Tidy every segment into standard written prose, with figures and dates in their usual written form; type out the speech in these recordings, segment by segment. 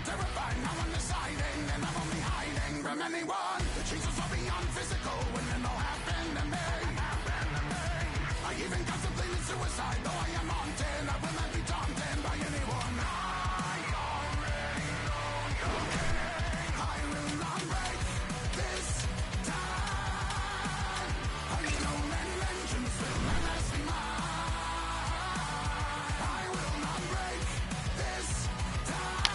terrified, now I'm deciding, and I'm only hiding from anyone. The changes are beyond physical when it all happened to me. I even contemplated suicide, though I am haunted. I will not be daunted by anyone. I already know you're kidding. I will not break this time. Unknown and vengeance will last me mine. I will not break this time.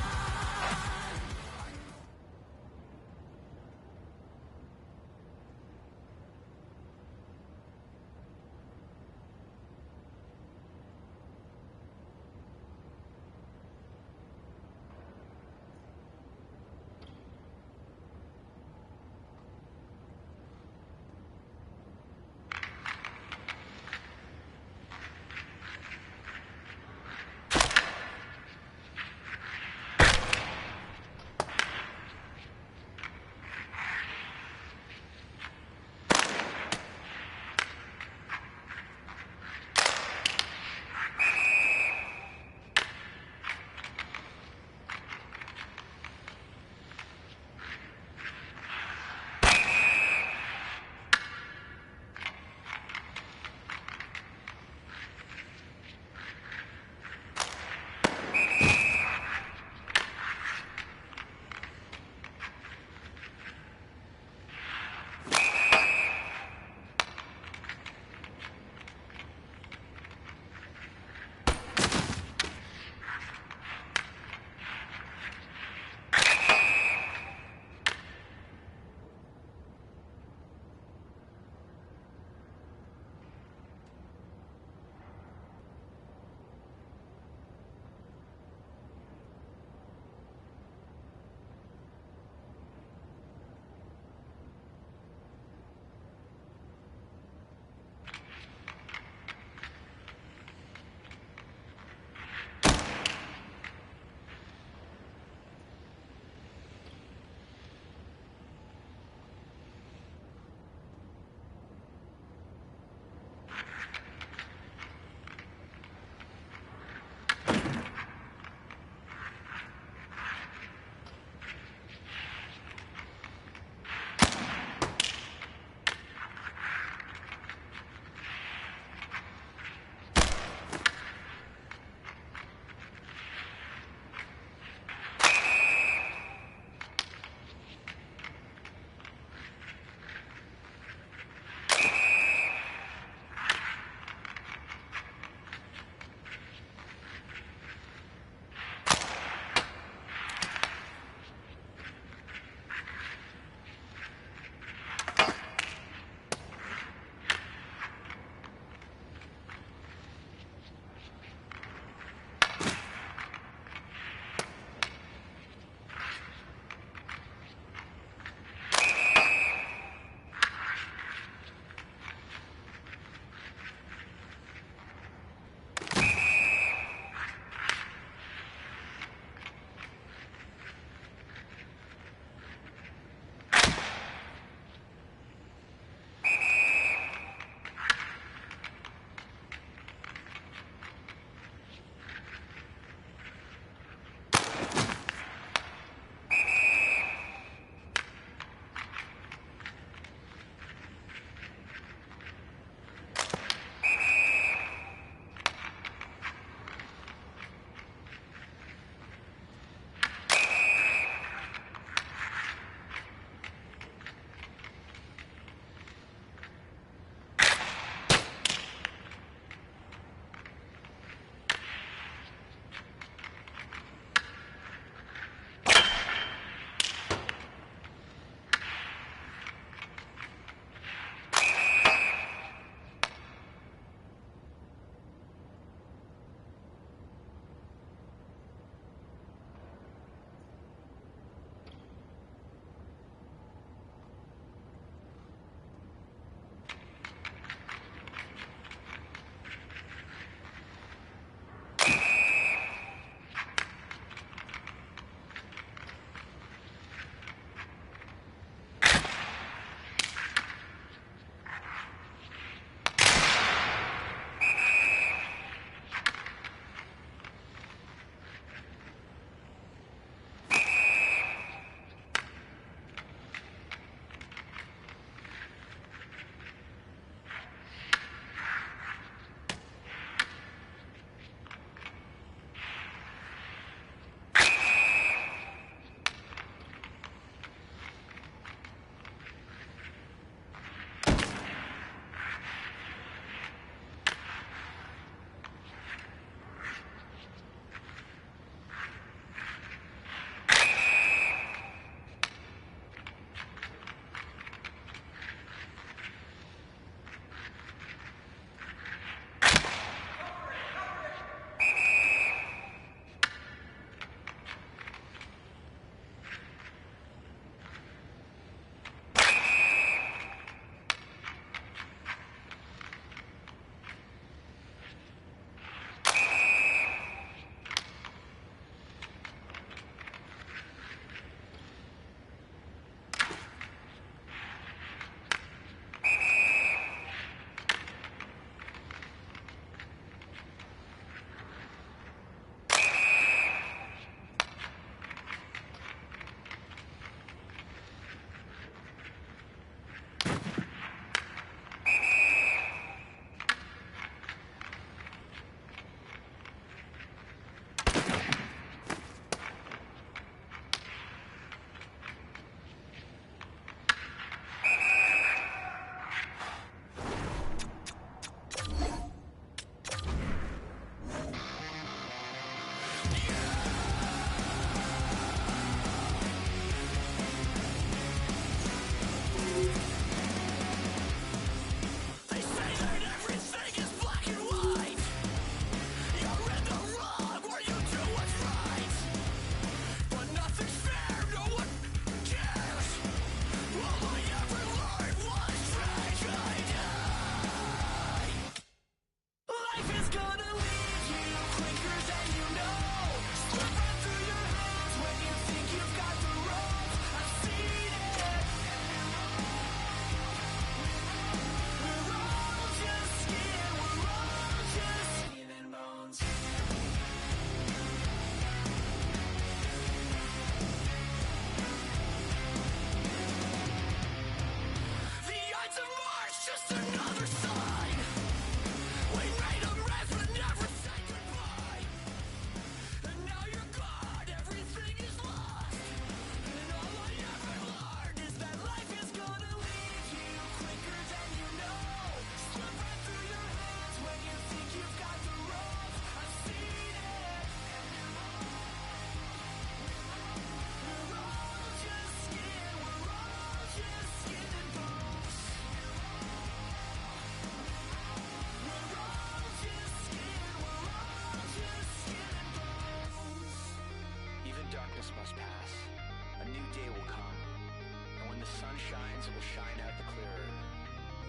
sun shines, it will shine out the clearer.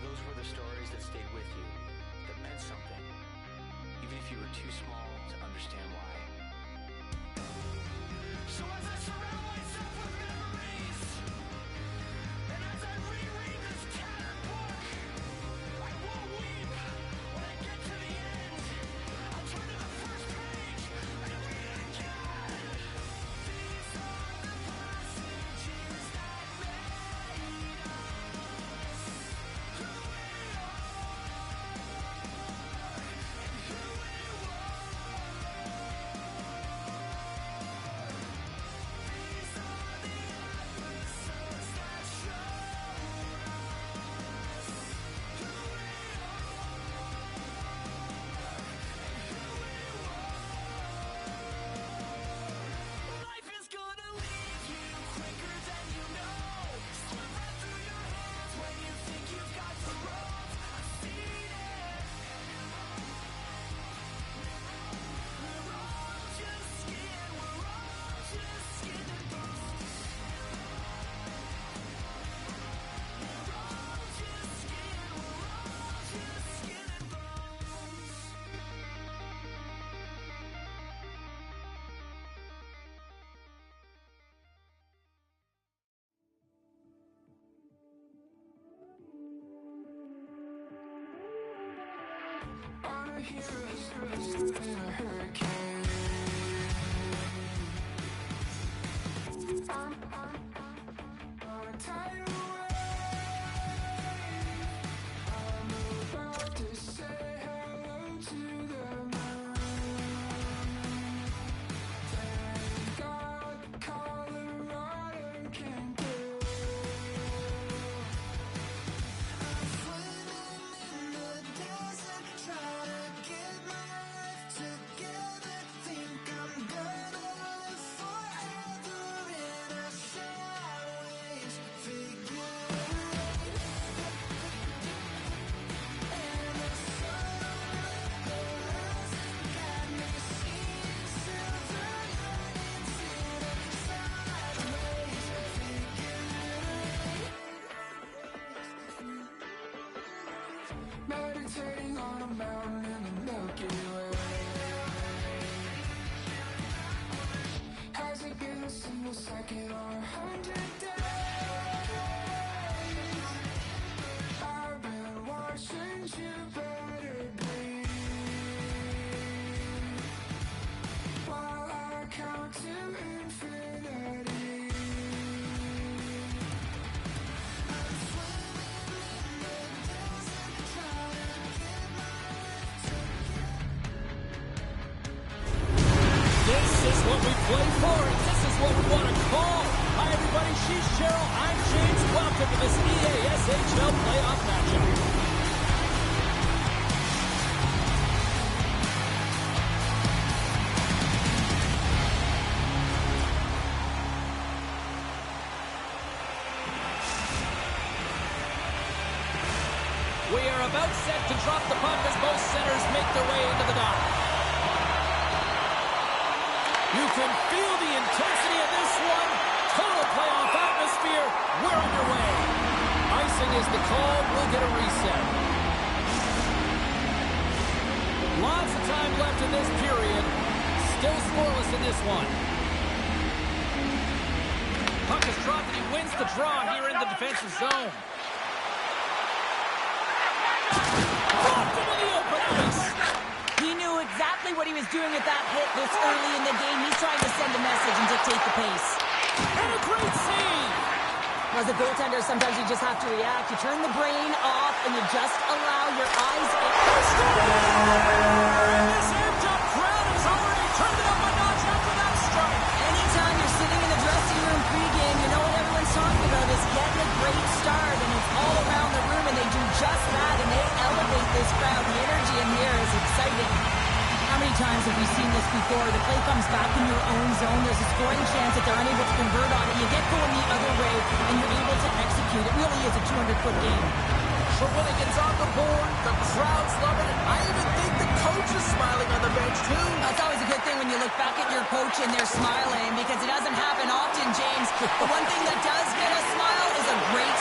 Those were the stories that stayed with you, that meant something, even if you were too small to understand why. So as I surround myself with memories, and as I reread this tattered book, I won't weep when I get to the end. I'll turn to the first page and read it again. These are the passages that made us who we are and who we were. These are the episodes that showed us who we are. Life is gonna leave you quicker than you know. Slip right through your hands when you think you've got the ropes. I've seen it. We're all just skin. We're all just skin and bones. We're all just skin. We're all just skin and bones. On a hero in a hurricane. On a tidal wave. I'm about to say hello to the moon. Thank God Colorado can do. I'm swimming in the desert, trying to get my life together. Think I'm gonna live forever in a sideways figure eight. And the sun on the horizon got me seeing silver linings in a sideways figure eight. Meditating on a mountain in the Milky Way. Has it been a single second or 100 days? I've been watching you better bleed while I count to infinity. I'm swimming in the desert, trying to get my life together. This is what we play for, and this is what we want to call. Hi, everybody. She's Cheryl. I'm James. Welcome to this EASHL playoff matchup. We are about set to drop the puck as both centers make their way into the dock. You can feel the intensity of this one. Total playoff atmosphere. We're underway. Icing is the call. We'll get a reset. Lots of time left in this period. Still scoreless in this one. Puck is dropped and he wins the draw here in the defensive zone. Dropped into the open ice. He knew exactly what he was doing with that hit this early in the game. He's trying to send a message and dictate the pace. And a great save. As a goaltender, sometimes you just have to react. You turn the brain off and you just allow your eyes and... This amped-up crowd has already turned it up a notch after that strike. Anytime you're sitting in the dressing room pregame, you know what everyone's talking about is getting a great start, and it's all around the room, and they do just that, and they elevate this crowd. The energy in here is exciting. How many times have we seen this before? The play comes back in your own zone. There's a scoring chance that they're unable to convert on it. You get going the other way, and you're able to execute. It really is a 200-foot game. Shawinigan's on the board. The crowd's loving it. I even think the coach is smiling on the bench, too. That's always a good thing when you look back at your coach and they're smiling, because it doesn't happen often, James. The one thing that does get a smile is a great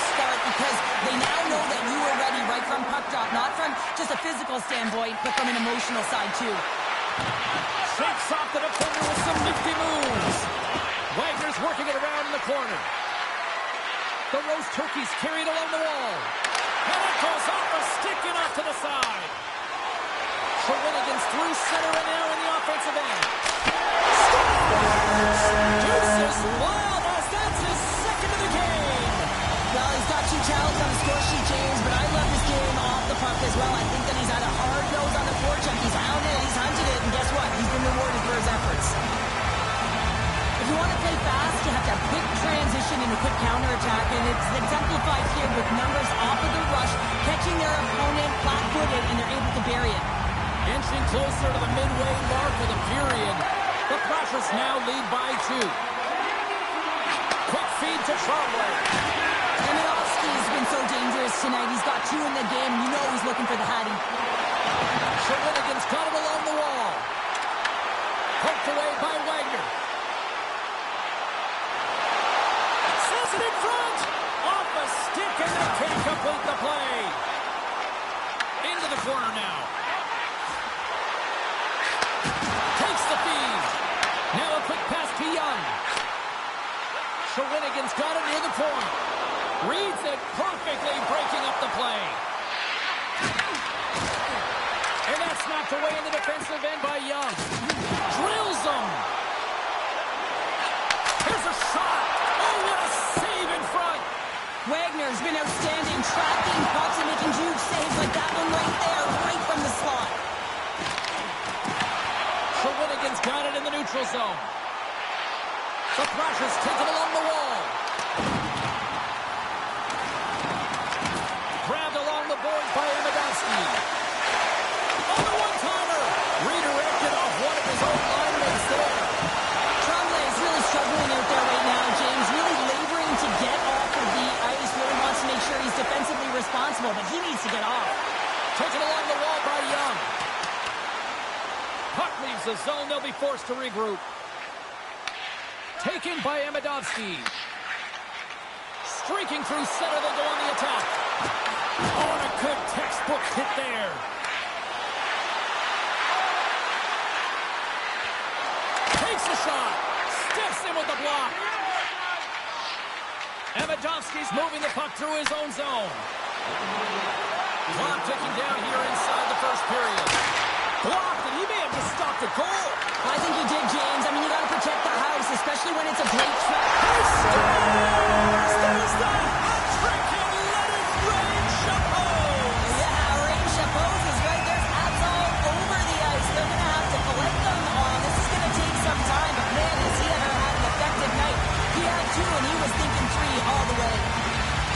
because they now know that you are ready right from puck drop, not from just a physical standpoint, but from an emotional side too. Shakes off the defender with some nifty moves. Wagner's working it around in the corner. The roast turkey's carried along the wall. And it goes off a stick and off to the side. Shawinigan's through center and now in the offensive end. Deuces wild as that's his second of the game. Well, he's got 2 talents on the score sheet, James, but I love his game off the puck as well. I think that he's had a hard nose on the forecheck. He's hounded it, he's hunted it, and guess what? He's been rewarded for his efforts. If you want to play fast, you have to have quick transition and a quick counterattack, and it's exemplified here with numbers off of the rush, catching their opponent flat-footed, and they're able to bury it. Inching closer to the midway mark of the period. The Thrashers now lead by 2. Quick feed to Trombley. Eminovsky's been so dangerous tonight. He's got 2 in the game. You know he's looking for the Hattie. Shawinigan's got it along the wall. Poked away by Wagner. Says it in front. Off a stick and they can't complete the play. Into the corner now. Takes the feed. Now a quick pass to Young. Shawinigan's got it near the point. Reads it perfectly, breaking up the play. And that's knocked away in the defensive end by Young. Drills him. Here's a shot. Oh, what a save in front. Wagner's been outstanding, tracking pucks and making huge saves like that one right there, right from the slot. Shawinigan's got it in the neutral zone. The Thrashers take it along the wall. Grabbed along the boards by Eminovsky. On the one-timer. Redirected off one of his own linemates there. Trombley is really struggling out there right now, James. Really laboring to get off of the ice. Really wants to make sure he's defensively responsible, but he needs to get off. Taken along the wall by Young. Puck leaves the zone. They'll be forced to regroup. Taken by Eminovsky. Streaking through center, they'll go on the attack. Oh, and a good textbook hit there. Takes a shot. Stiffs him with the block. Eminovsky's moving the puck through his own zone. Clock ticking down here inside the first period. Blocked, and he may have just stopped the goal. I think he did, James. I mean, you got to protect the house, especially when it's a great threat. There's the hat trick, and let it rain Chapeaus. Yeah, Rain Chapeaus is right. There's hats all over the ice. They're going to have to collect them on. This is going to take some time, but man, has he ever had an effective night. He had 2, and he was thinking 3 all the way.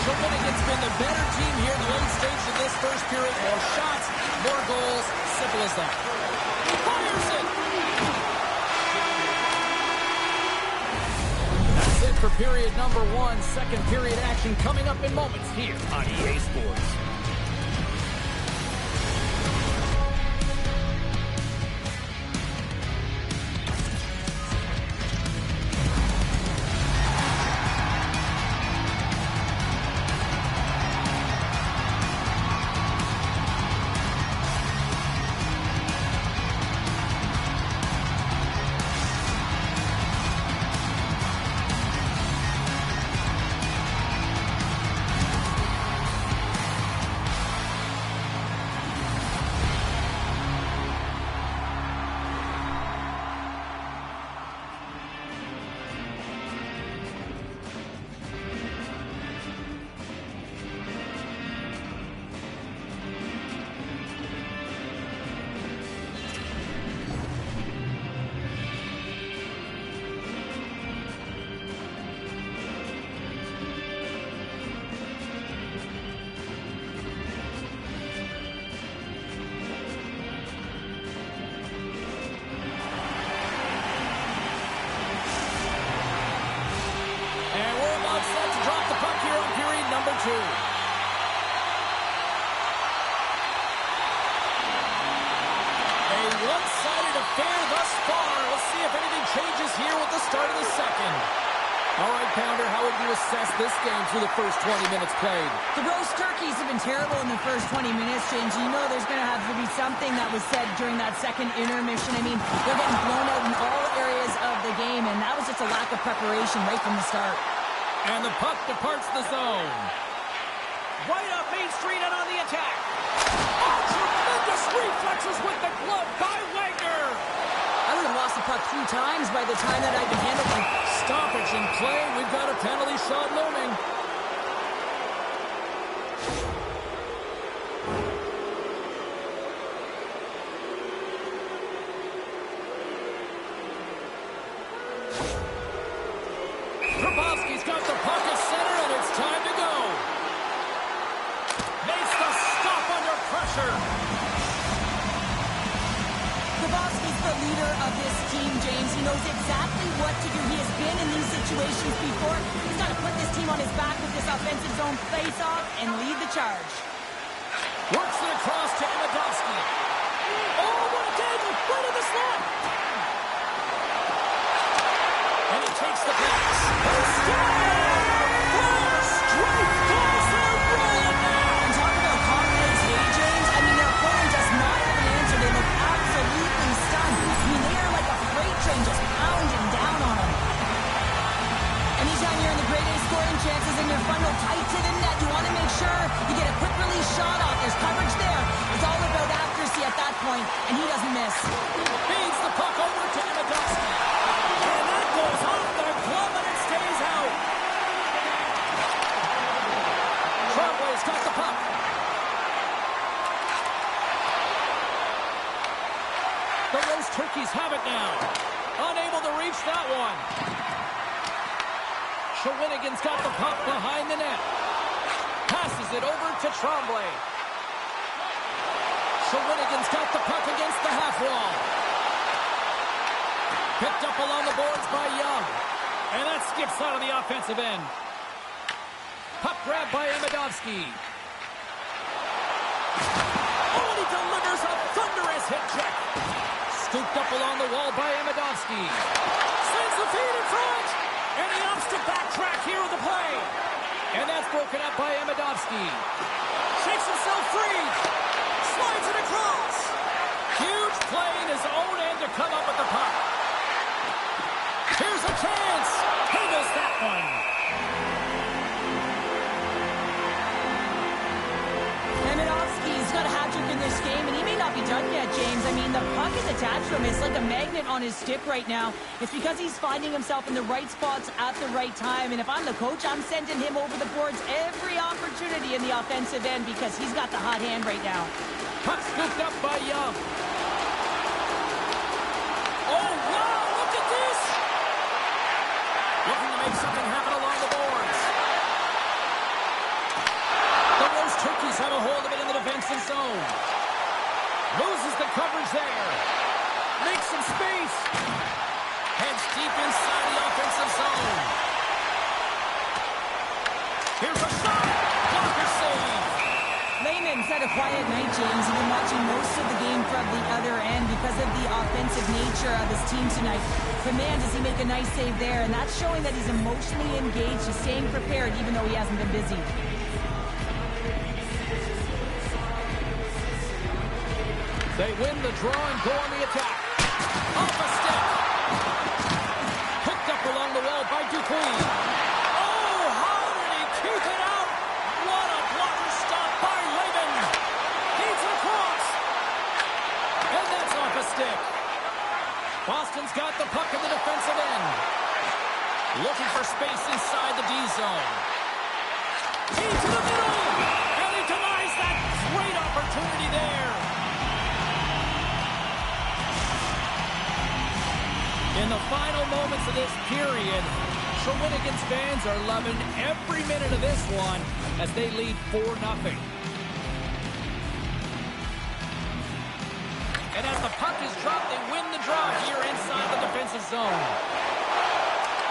Shawinigan's been the better team here in the late stage of this first period. More shots, more goals. Simple as that. Fires it. That's it for period number 1. Second period action coming up in moments here on EA Sports. one-sided affair thus far. We'll see if anything changes here with the start of the second. All right, Pounder, how would you assess this game through the first 20 minutes played? The roast turkeys have been terrible in the first 20 minutes, James. You know there's going to have to be something that was said during that second intermission. I mean, they're getting blown out in all areas of the game, and that was just a lack of preparation right from the start. And the puck departs the zone. Right up Main Street and on the attack. Oh, tremendous reflexes with the glove by Wagner. I would have lost the puck 3 times by the time that I could handle it. Stoppage in play. We've got a penalty shot looming. Grabowski's got the puck at center, and it's time to go. Makes the stop under pressure. Grabowski's the leader of this team, James. He knows exactly what to do. He has been in these situations before. He's got to put this team on his back with this offensive zone face-off and lead the charge. Works it across to Amidovsky. Oh, what a dagger! Right in the slot! And he takes the pass. Straight goes there, rolling now! And talk about confidence, hey, James. I mean, their opponent does not have an answer. They look absolutely stunned. I mean, they are like a freight train just pounding down on them. Anytime you're in the grade A scoring chances and you're funneled tight to the net, you want to make sure you get a quick release shot off. There's coverage there. It's all about accuracy at that point, and he doesn't miss. Feeds the puck over to Amidovsky. And that goes off the glove and it stays out. Tremblay's got the puck. The Roast Turkeys have it now. Unable to reach that one. Shawinigan's got the puck behind the net. Passes it over to Tremblay. Shawinigan's got the puck against the half wall. Picked up along the boards by Young. And that skips out of the offensive end. Puck grab by Amidovsky. Oh, and he delivers a thunderous hit check. Scooped up along the wall by Amidovsky. Sends the feed in front. And he opts to backtrack here with the play. And that's broken up by Amidovsky. Shakes himself free. Slides it across. Huge play in his own end to come up with the puck. Here's a chance. He missed that one. Amidovsky's got a hat-trick in this game, and he may not be done yet, James. I mean, the puck is attached to him. It's like a magnet on his stick right now. It's because he's finding himself in the right spots at the right time. And if I'm the coach, I'm sending him over the boards every opportunity in the offensive end because he's got the hot hand right now. Puck scooped up by Young. Oh, wow, look at this! Looking to make something happen along the boards. The Roast Turkeys have a hold of it in the defensive zone. Loses the coverage there. Makes some space. Heads deep inside the offensive zone. Here's a shot. Blocker save. Layman's had a quiet night, James. He's been watching most of the game from the other end because of the offensive nature of his team tonight. But man, does he make a nice save there. And that's showing that he's emotionally engaged. He's staying prepared even though he hasn't been busy. They win the draw and go on the attack. Off a step. Picked up along the wall by Dupuis. Oh, how did he keep it out? What a blocker stop by Lehman. Feeds it across. And that's off a stick. Boston's got the puck in the defensive end. Looking for space inside the D zone. Into the middle. And he denies that great opportunity there. In the final moments of this period, Shawinigan's fans are loving every minute of this one as they lead 4-0. And as the puck is dropped, they win the draw here inside the defensive zone.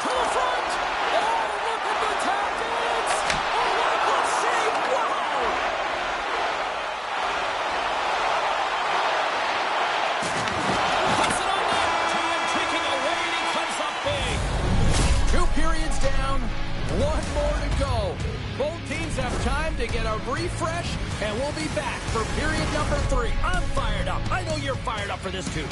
To the front! Oh, look at the tap dance! Oh, what a good save! Wow! Puts it on net! Time ticking away, and he comes up big. 2 periods down. get a refresh, and we'll be back for period number 3. I'm fired up. I know you're fired up for this, too.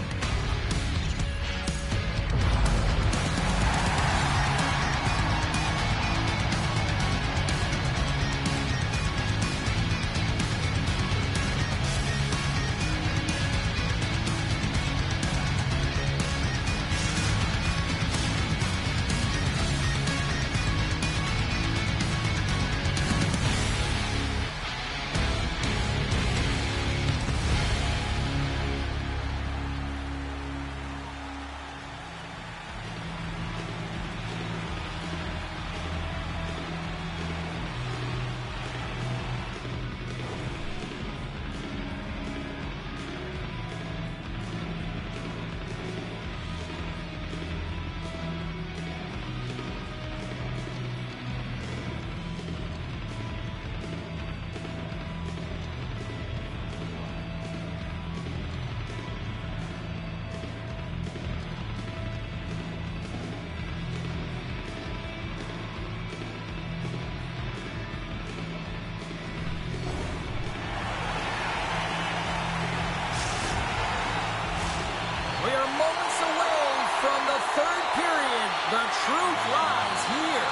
We are moments away from the third period. The truth lies here.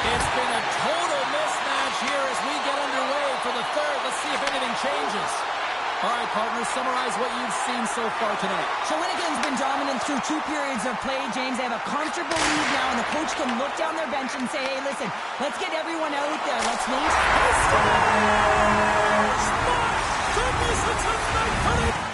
It's been a total mismatch here as we get underway for the third. Let's see if anything changes. All right, partners, summarize what you've seen so far tonight. Shawinigan's been dominant through 2 periods of play, James. They have a comfortable lead now, and the coach can look down their bench and say, hey, listen, let's get everyone out there. Let's wait. Goodness, it's a night for the...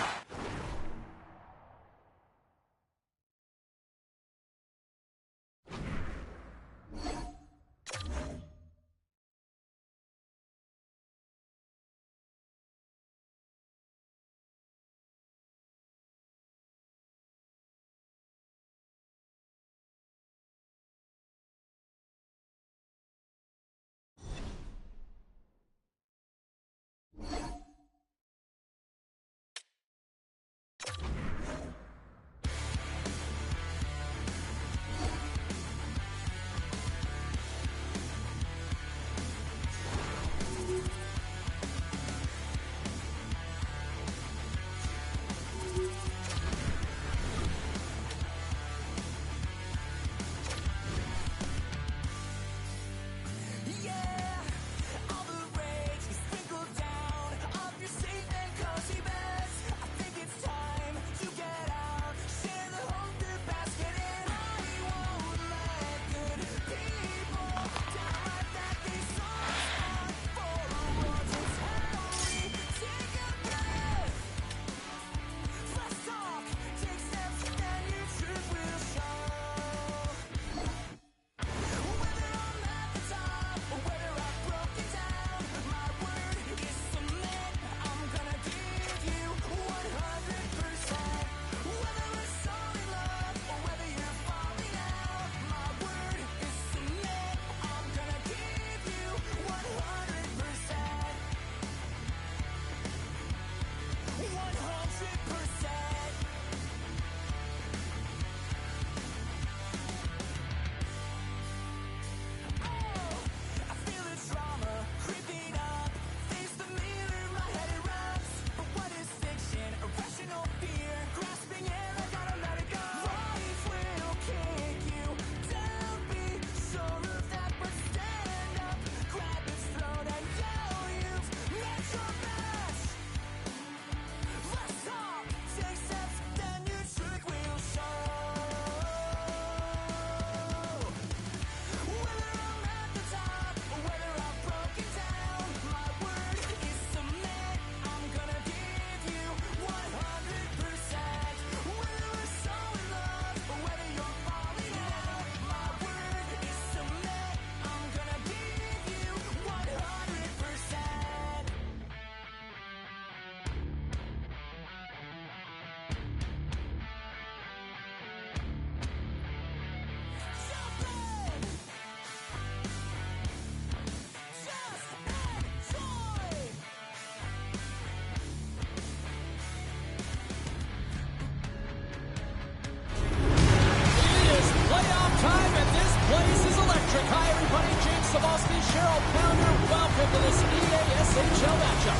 place is electric. Hi, everybody. James Sabalski, Cheryl Pounder. Welcome to this EASHL matchup.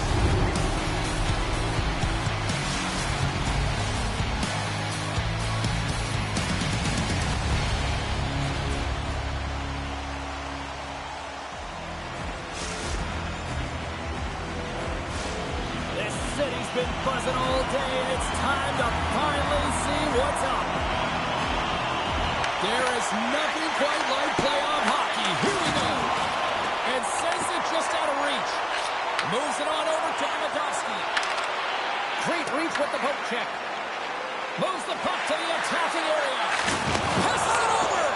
City's been buzzing all day, and it's time to finally see what's up. There is nothing quite like playoff hockey. Here we go. And sends it just out of reach. Moves it on over to Amadovsky. Great reach with the poke check. Moves the puck to the attacking area. Passes it over.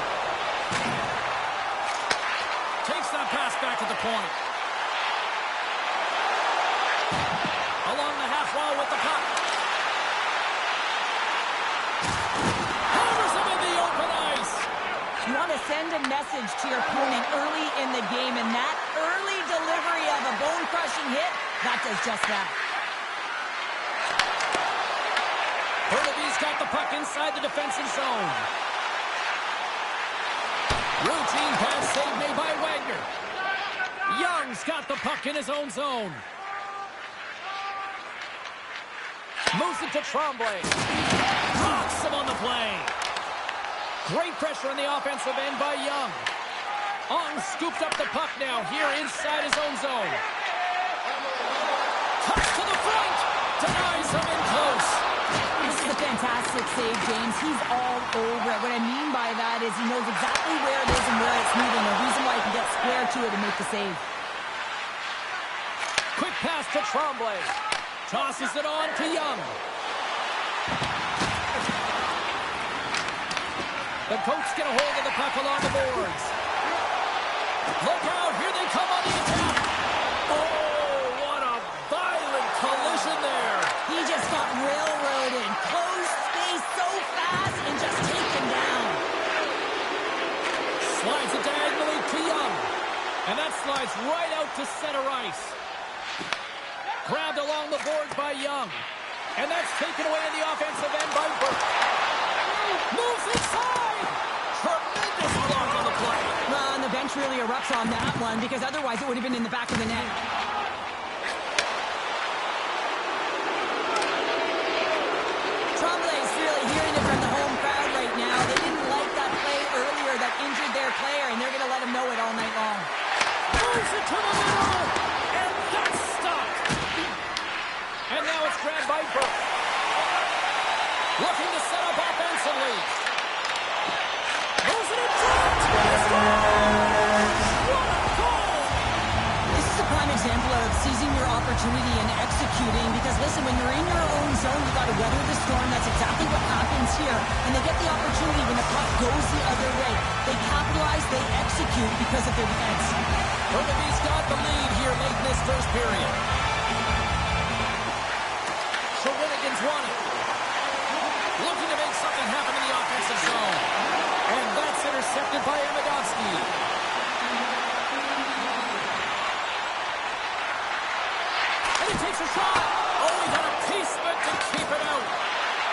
Takes that pass back to the point. Along the half wall with the puck. Hammers him in the open ice. You want to send a message to your opponent early in the game, and that early delivery of a bone-crushing hit, that does just that. Burnaby's got the puck inside the defensive zone. Routine pass save made by Wagner. Young's got the puck in his own zone. Moves it to Tremblay. Rocks him on the play. Great pressure on the offensive end by Young. Ong scoops up the puck now here inside his own zone. Touch to the front. Denies him in close. This is a fantastic save, James. He's all over it. What I mean by that is he knows exactly where it is and where it's moving. The reason why he can get square to it and make the save. Quick pass to Tremblay. Tosses it on to Young. The Coats get a hold of the puck along the boards. Look out, here they come on the attack. Oh, what a violent collision there. He just got railroaded. Closed space so fast and just taken down. Slides it diagonally to Young. And that slides right out to center ice. Grabbed along the boards by Young. And that's taken away in the offensive end by Burke. Moves inside! Tremendous block on the play. Well, and the bench really erupts on that one because otherwise it would have been in the back of the net. Tremblay's really hearing it from the home crowd right now. They didn't like that play earlier that injured their player, and they're going to let him know it all night long. Moves it to the middle! And that's stopped! And now it's grabbed by Burke. Looking to set up offensively. Moves it in front! What a goal! This is a prime example of seizing your opportunity and executing because, listen, when you're in your own zone, you got to weather the storm. That's exactly what happens here. And they get the opportunity when the puck goes the other way. They capitalize, they execute because of their defense. Burnaby's got the lead here late in this first period. Shawinigan's won it. Looking to make something happen in the offensive zone. And that's intercepted by Amadovsky. And he takes a shot. Oh, he got a piece of it to keep it out.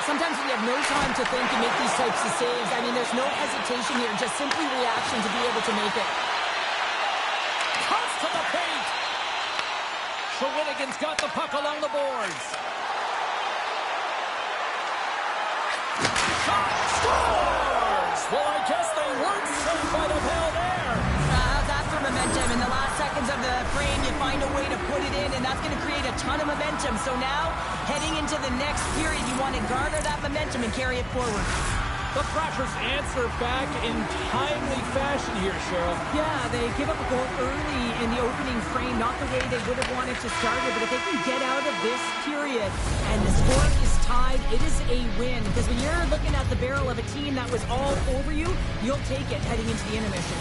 Sometimes when you have no time to think and make these types of saves, I mean, there's no hesitation here, just simply reaction to be able to make it. Cuts to the paint. Shawinigan's got the puck along the boards. Scores! Well, I guess they weren't saved by the bell there. How's that for momentum? In the last seconds of the frame, you find a way to put it in, and that's going to create a ton of momentum. So now, heading into the next period, you want to garner that momentum and carry it forward. The Thrashers answer back in timely fashion here, Cheryl. Yeah, they give up a goal early in the opening frame, not the way they would have wanted to start it, but if they can get out of this period and the score is tied, it is a win. Because when you're looking at the barrel of a team that was all over you, you'll take it heading into the intermission.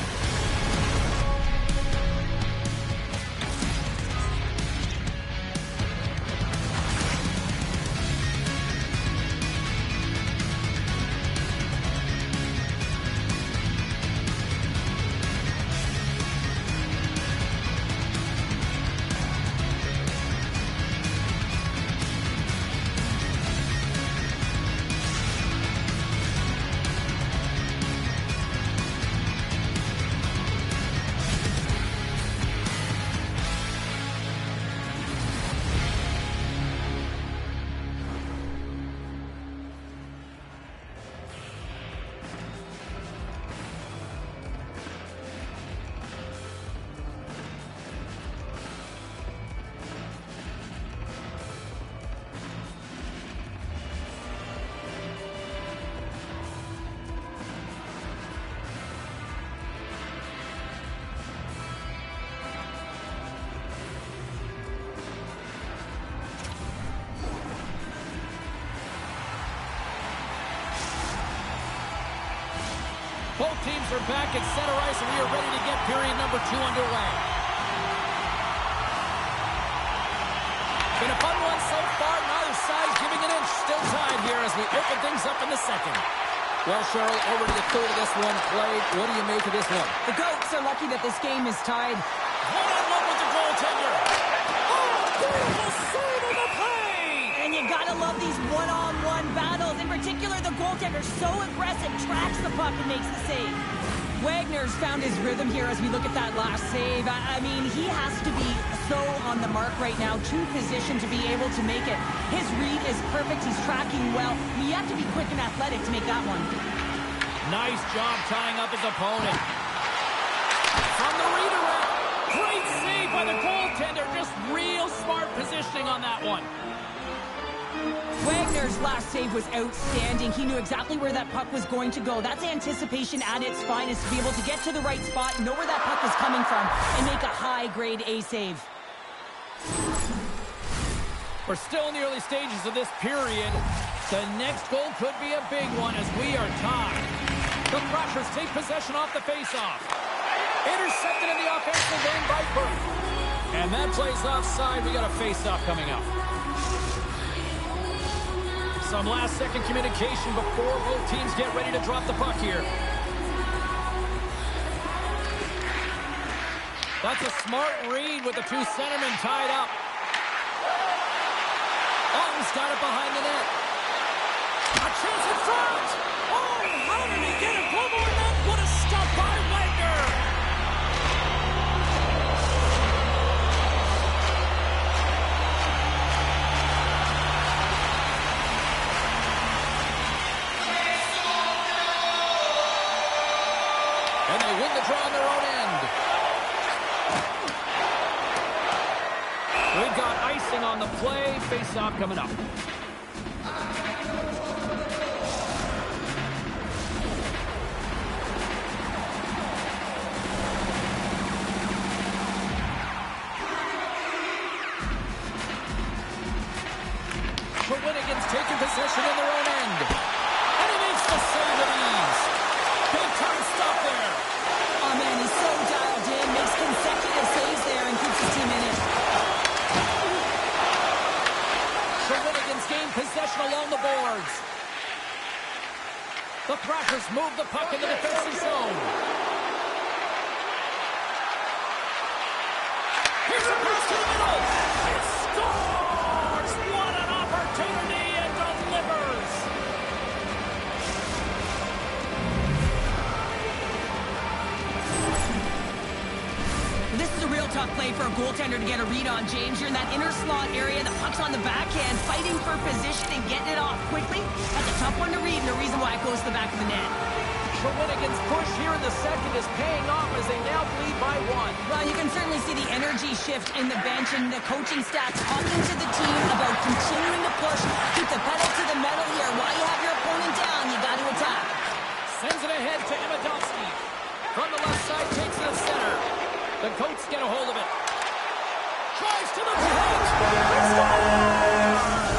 Both teams are back at center ice, and we are ready to get period number 2 underway. Been a fun one so far. Neither side giving an inch. Still tied here as we open things up in the second. Well, Cheryl, over to the third of this one played. What do you make of this one? The Goats are lucky that this game is tied. One-on-one with the goaltender. Oh, beautiful save of the play! And you gotta love these one-on-one battles. In particular, the goaltender so aggressive, tracks the puck and makes the save. Wagner's found his rhythm here as we look at that last save. I mean, he has to be so on the mark right now, to position to be able to make it. His read is perfect. He's tracking well. You have to be quick and athletic to make that one. Nice job tying up his opponent. From the redirect. Great save by the goaltender. Just real smart positioning on that one. Wagner's last save was outstanding. He knew exactly where that puck was going to go. That's anticipation at its finest, to be able to get to the right spot, know where that puck was coming from, and make a high-grade A save. We're still in the early stages of this period. The next goal could be a big one as we are tied. The Thrashers take possession off the faceoff. Intercepted in the offensive end by Burke. And that plays offside. We got a faceoff coming up. Some last-second communication before both teams get ready to drop the puck here. That's a smart read with the two centermen tied up. Alton's got it behind the net. A chance in front! Oh, how did he get it? Global net. What a stop by Wagner! And they win the draw on their own end. We've got icing on the play. Face-off coming up. Shawinigan's taking possession in their own end. And he makes the save with ease. Big-time stop there. Oh, man, he's so dialed in, makes consecutive saves there, and keeps his team in it. Shawinigan's gained possession along the boards. The Thrashers move the puck in the defensive zone. Here's a pass to the middle. It scores! What an opportunity, and delivers! This is a real tough play for a goaltender to get a read on, James. You're in that inner slot area, the puck's on the backhand, fighting for position and getting it off quickly. That's a tough one to read, and the reason why it goes to the back of the net. Shawinigan's push here in the second is paying off as they now lead by 1. Well, you can certainly see the energy shift in the bench and the coaching staff talking to the team about continuing to push, keep the pedal to the metal here. While you have your opponent down, you got to attack. Sends it ahead to Amidovsky. From the left side, takes it to center. The Goats get a hold of it. Tries to the point.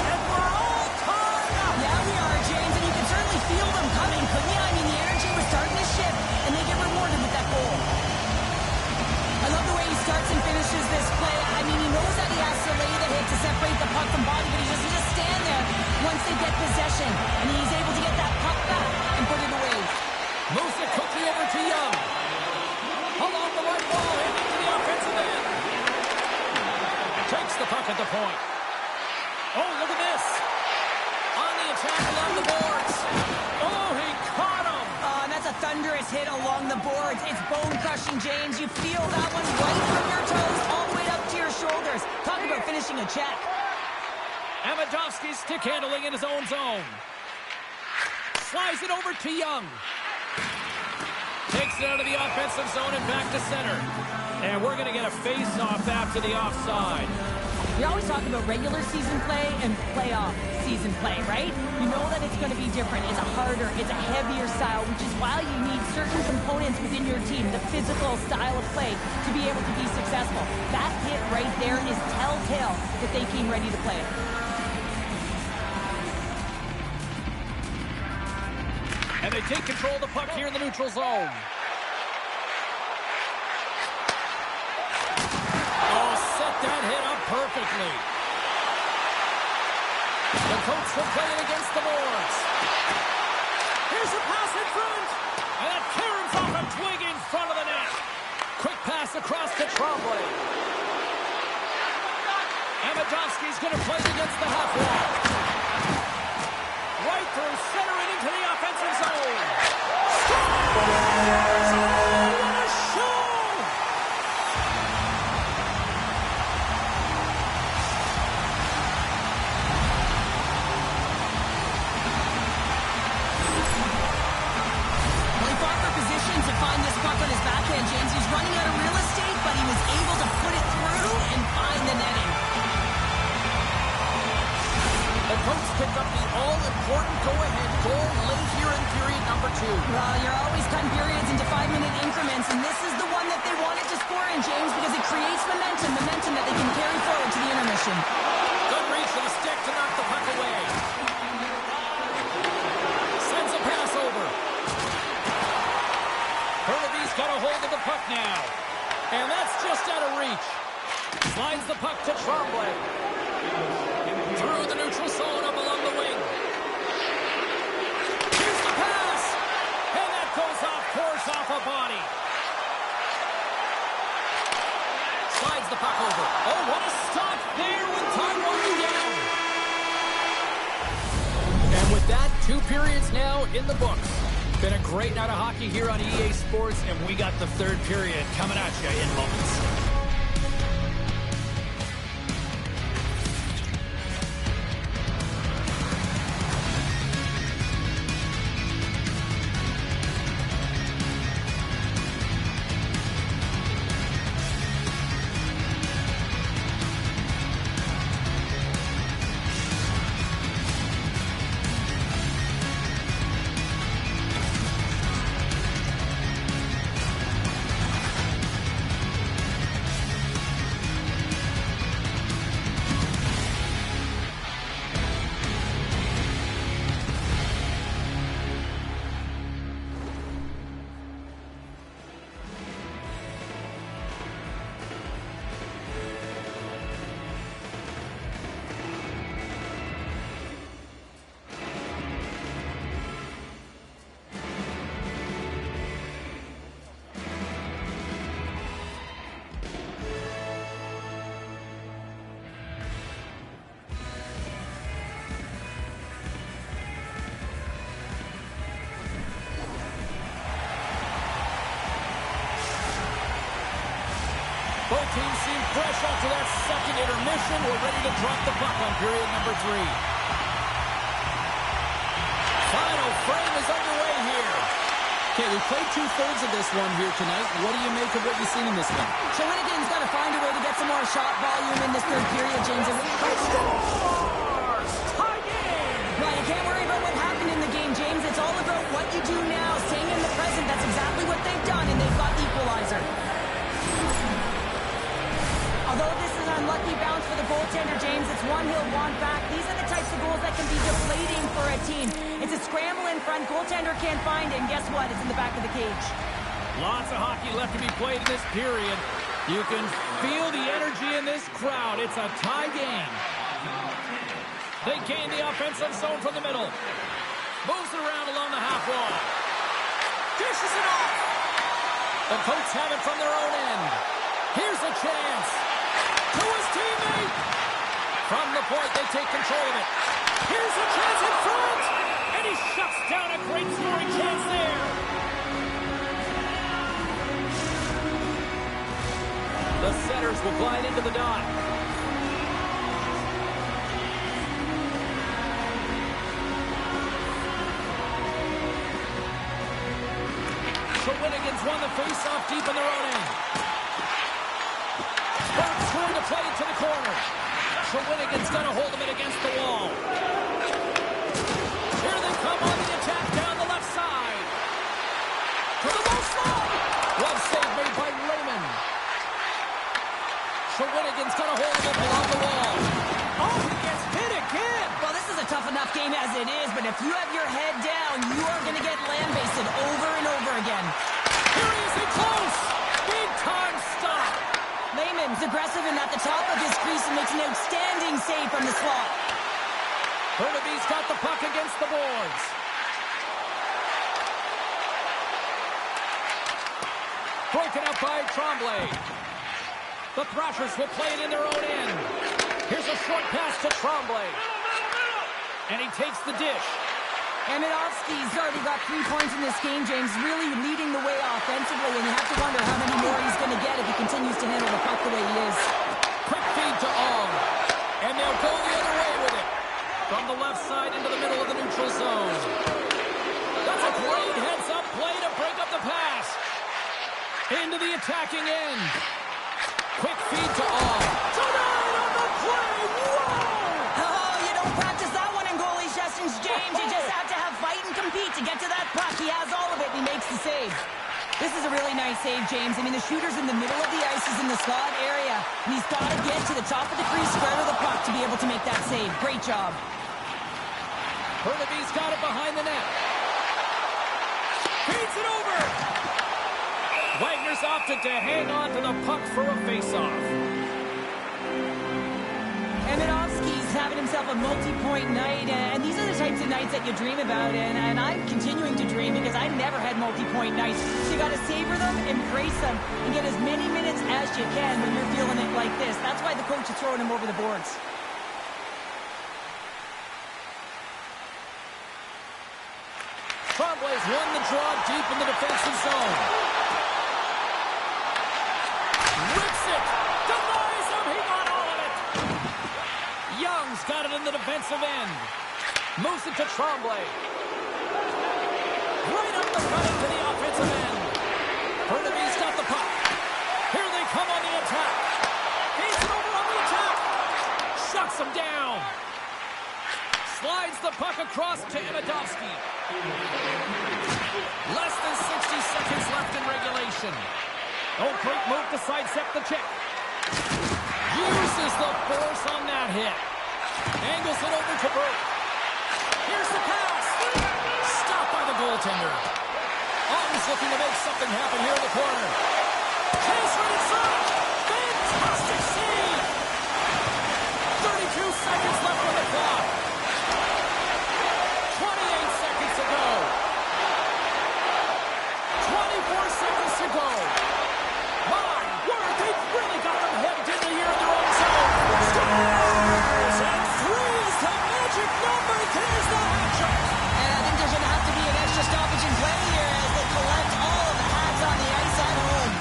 And we're all tied up. Yeah, we are, James, and you can certainly feel them coming, couldn't you? I mean, the energy was starting to shift, and they get rewarded with that goal. I love the way he starts and finishes this play. I mean, he knows that he has to lay the hit to separate the puck from body, but he just stand there once they get possession, and he's able to get that puck back and put it away. Moves it quickly over to Young. Along the right wall, into the offensive end. Takes the puck at the point. Oh, look at this. On the attack along the boards. Oh, he caught him. And that's a thunderous hit along the boards. It's bone-crushing, James. You feel that one right from your toes all the way up to your shoulders. Talk about finishing a check. Amidovsky's stick handling in his own zone. Slides it over to Young. Takes it out of the offensive zone and back to center. And we're going to get a face-off after the offside. We always talk about regular season play and playoff season play, right? You know that it's going to be different. It's a harder, it's a heavier style, which is why you need certain components within your team, the physical style of play, to be able to be successful. That hit right there is telltale that they came ready to play. And they take control of the puck here in the neutral zone. Oh, set that hit up perfectly. The Coats will play it against the boards. Here's a pass in front. And that caroms off a twig in front of the net. Quick pass across to Tremblay. Amidovsky's going to play it against the half wall. Right through center and into the offensive zone. Scores! What a show! Well, he fought for position to find this puck on his backhand, James. He's running out of real estate, but he was able to put it through and find the netting. The Coats picked up the all-important go-ahead goal late here in period number 2. Well, you're always cutting periods into 5-minute increments, and this is the one that they wanted to score in, James, because it creates momentum that they can carry forward to the intermission. Good reach for the stick to knock the puck away. Sends a pass over. Hernabee's got a hold of the puck now. And that's just out of reach. Slides the puck to Tremblay. Through the neutral zone up along the wing. Here's the pass. And that goes off course off a body. Slides the puck over. Oh, what a stop there with time winding down. And with that, 2 periods now in the books. Been a great night of hockey here on EA Sports, and we got the 3rd period coming at you in moments. Both teams seem fresh after that second intermission. We're ready to drop the puck on period number 3. Final frame is underway here. Okay, we played 2/3 of this one here tonight. What do you make of what you've seen in this one? Shawinigan's got to find a way to get some more shot volume in this 3rd period, James. Scores! Tie game! Right, you can't worry about what happened in the game, James. It's all about what you do now, staying in the present. That's exactly what they've done, and they've got equalizer. Although this is an unlucky bounce for the goaltender, James, it's one he'll want back. These are the types of goals that can be deflating for a team. It's a scramble in front, goaltender can't find it, and guess what? It's in the back of the cage. Lots of hockey left to be played in this period. You can feel the energy in this crowd. It's a tie game. They gain the offensive zone from the middle. Moves it around along the half wall. Dishes it off. The Coats have it from their own end. Here's a chance. To his teammate. From the point, they take control of it. Here's a chance in front. And he shuts down a great scoring chance there. The setters will glide into the dot. Shawinigan's won the face-off deep in their own end. Burke's trying to play it to the corner. Shawinigan's got a hold of it against the wall. Here they come on the attack down the left side. To the low slot. Glove save made by Raymond. Shawinigan's got a hold of it along the wall. Oh, he gets hit again. Well, this is a tough enough game as it is, but if you have your head down, you are going to get lambasted over and over again. Here he is, close! Big time stop! Lehman's aggressive and at the top of his crease and makes an outstanding save from the slot. Burnaby's got the puck against the boards. Broken up by Tremblay. The Thrashers will play it in their own end. Here's a short pass to Tremblay. And he takes the dish. Amitovsky's already got 3 points in this game, James, really leading the way offensively, and you have to wonder how many more he's going to get if he continues to handle the puck the way he is. Quick feed to Ong. And they'll go the other way with it. From the left side into the middle of the neutral zone. That's a great heads-up play to break up the pass. Into the attacking end. Quick feed to Ong. Tonight on the play! Whoa! Oh, you don't practice that one in goalie sessions, James. You just have to have fight and compete to get to that puck. He has all of it, and he makes the save. This is a really nice save, James. I mean, the shooter's in the middle of the ice. He's in the slot area, and he's got to get to the top of the crease square of the puck to be able to make that save. Great job. Burnaby's got it behind the net. Feeds it over! Wagner's opted to hang on to the puck for a face-off. Amitovsky's having himself a multi-point night, and these are the types of nights that you dream about, and I'm continuing to dream because I never had multi-point nights. So you got to savor them, embrace them, and get as many minutes as you can when you're feeling it like this. That's why the coach is throwing him over the boards. Tremblay's won the draw deep in the defensive zone. Rips it! Denies him! He got all of it! Young's got it in the defensive end. Moves it to Tremblay. Right up the gut into the offensive end. Burnaby's got the puck. Here they come on the attack. He's over on the attack. Shuts him down. Slides the puck across to Amitovsky. Less than 60 seconds left in regulation. Oh, great move to sidestep the check. Uses the force on that hit. Angles it over to Burke. Here's the pass. Stopped by the goaltender. Alton's looking to make something happen here in the corner. Chase right inside. Fantastic save. 32 seconds left on the clock. 28 seconds to go. 24 seconds to go. My word, they've really got them hemmed in here in their own zone. Scores! And three's the magic number. There's the hat-trick. And I think there's going to have to be an extra stoppage in play here as they collect all of the hats on the ice at home.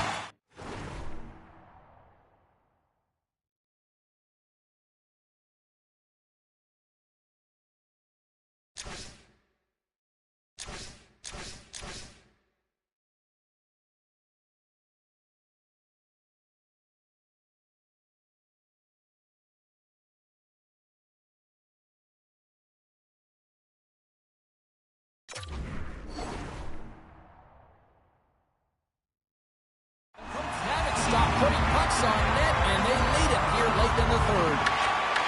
Putting pucks on net, and they lead it here late in the third.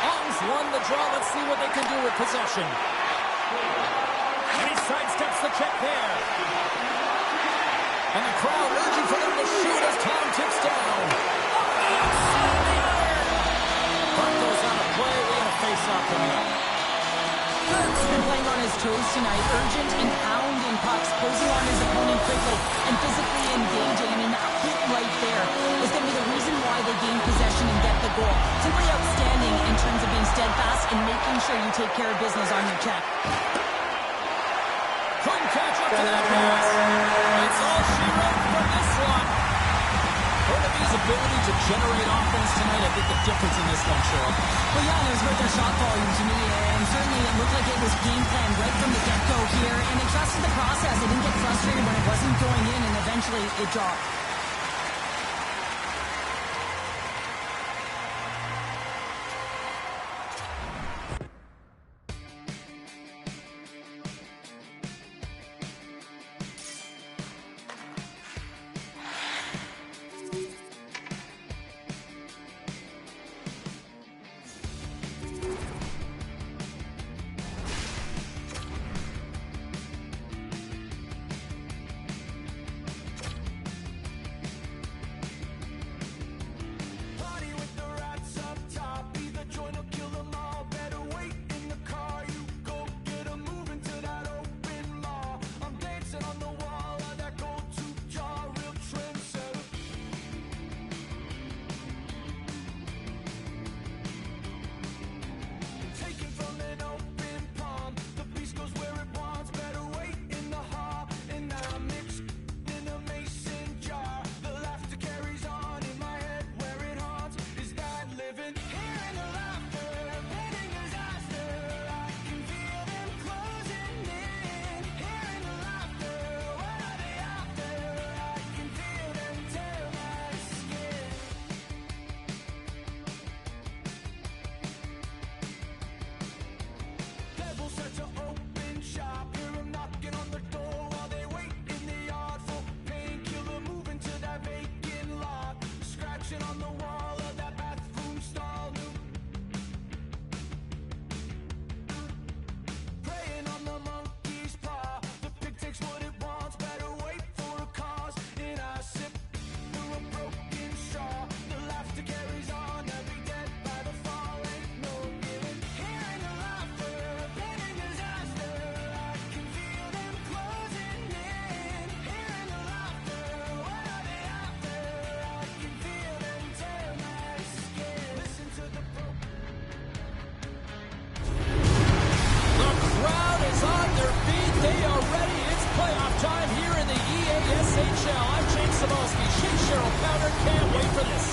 Ong's won the draw. Let's see what they can do with possession. And he sidesteps the check there. And the crowd urging for them to shoot as time ticks down. Puck goes on a play. We got a face-off coming up. Burke's been playing on his toes tonight, urgent and pounding pucks, closing on his opponent quickly, and physically engaging. I mean, that hit right there is going to be the reason why they gain possession and get the goal. Simply outstanding in terms of being steadfast and making sure you take care of business on your check. Couldn't catch up to that pass. It's all she wrote from this one. Burnaby's ability to generate offense tonight, I think the difference in this one, Cheryl. Well, yeah, it was about their shot volume to me, and certainly it looked like it was game plan right from the get-go here, and they trusted the process. They didn't get frustrated when it wasn't going in, and eventually it dropped. Pounder can't wait for this.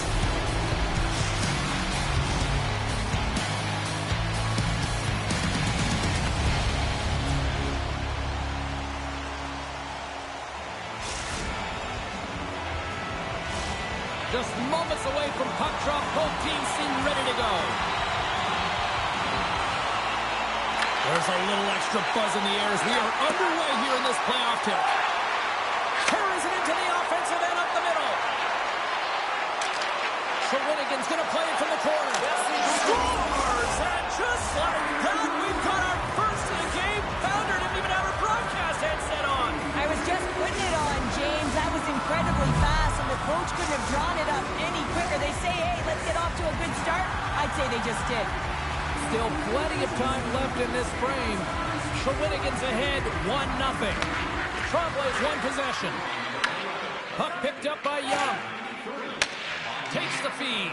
Just moments away from puck drop, both teams seem ready to go. There's a little extra buzz in the air as we are underway here in this playoff tilt. Carries it into the offensive end up the middle. Shawinigan's going to play it from the corner. Scores! And just like that, we've got our first of the game. Pounder didn't even have her broadcast headset on. I was just putting it on, James. That was incredibly fast, and the coach couldn't have drawn it up any quicker. They say, hey, let's get off to a good start. I'd say they just did. Still plenty of time left in this frame. Shawinigan's ahead 1-0. Tremblay's one possession. Puck picked up by Young. Takes the feed.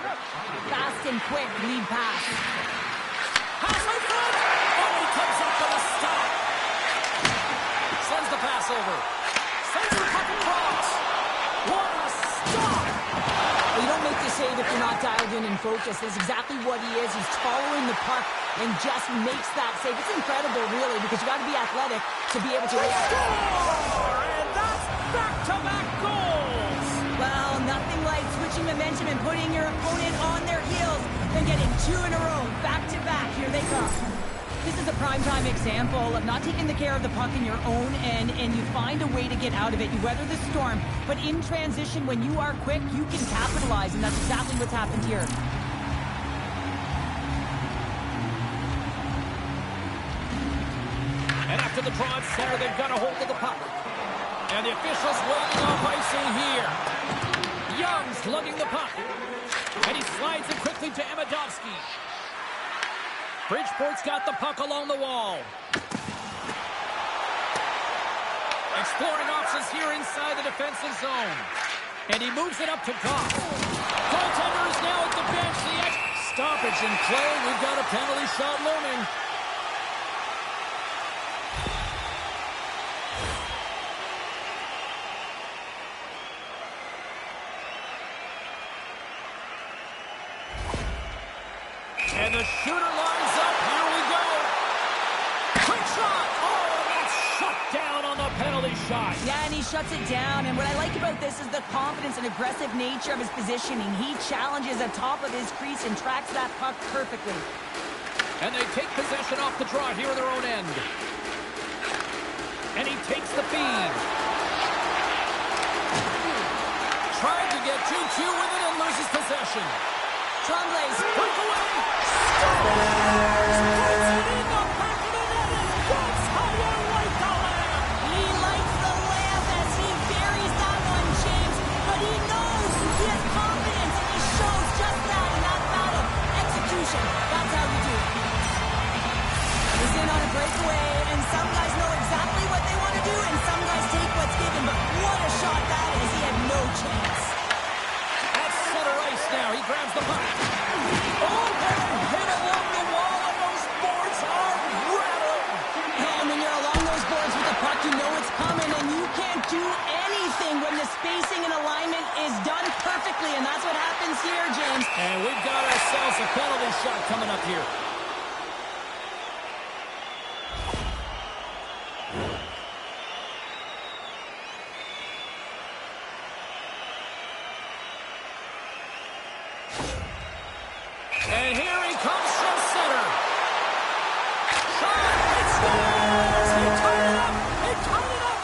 Fast and quick lead pass. Halfway front. Oh, he comes up with a stop. Sends the pass over. Sends the puck across. What a stop. Well, you don't make the save if you're not dialed in and focused. That's exactly what he is. He's following the puck and just makes that save. It's incredible, really, because you got to be athletic to be able to react. Score! And that's back-to-back goals. Well, nothing like switching momentum and putting your opponent on their heels than getting two in a row, back-to-back. Here they come. This is a prime-time example of not taking the care of the puck in your own end, and you find a way to get out of it. You weather the storm, but in transition, when you are quick, you can capitalize, and that's exactly what's happened here. And after the draw at center, they've got a hold of the puck. And the officials waiting off icing here. Young's lugging the puck. And he slides it quickly to Amadovsky. Bridgeport's got the puck along the wall. Exploring options here inside the defensive zone. And he moves it up to Goff. Goaltender is now at the bench. The stoppage in play. We've got a penalty shot looming. And the shooter lines up. Here we go. Quick shot. Oh, and that's shut down on the penalty shot. Yeah, and he shuts it down. And what I like about this is the confidence and aggressive nature of his positioning. He challenges the top of his crease and tracks that puck perfectly. And they take possession off the draw here in their own end. And he takes the feed. Tried to get 2-2 with it and loses possession. Tremblay's Breakaway. Scores! Puts it in the back of the net, and that's how you light the lamp. He lights the lamp as he buries that one, James. But he knows he has confidence, and he shows just that in that battle. Execution. That's how you do it. He's in on a breakaway, and some guys know exactly what they want to do, and some guys take what's given. But what a shot that is. He had no chance. At center ice now. He grabs the puck. Oh, what a hit along the wall, and those boards are rattling. And when you're along those boards with the puck, you know it's coming, and you can't do anything when the spacing and alignment is done perfectly, and that's what happens here, James. And we've got ourselves a penalty shot coming up here. And here he comes from center. Shot, it scores! He tied it up! He tied it up!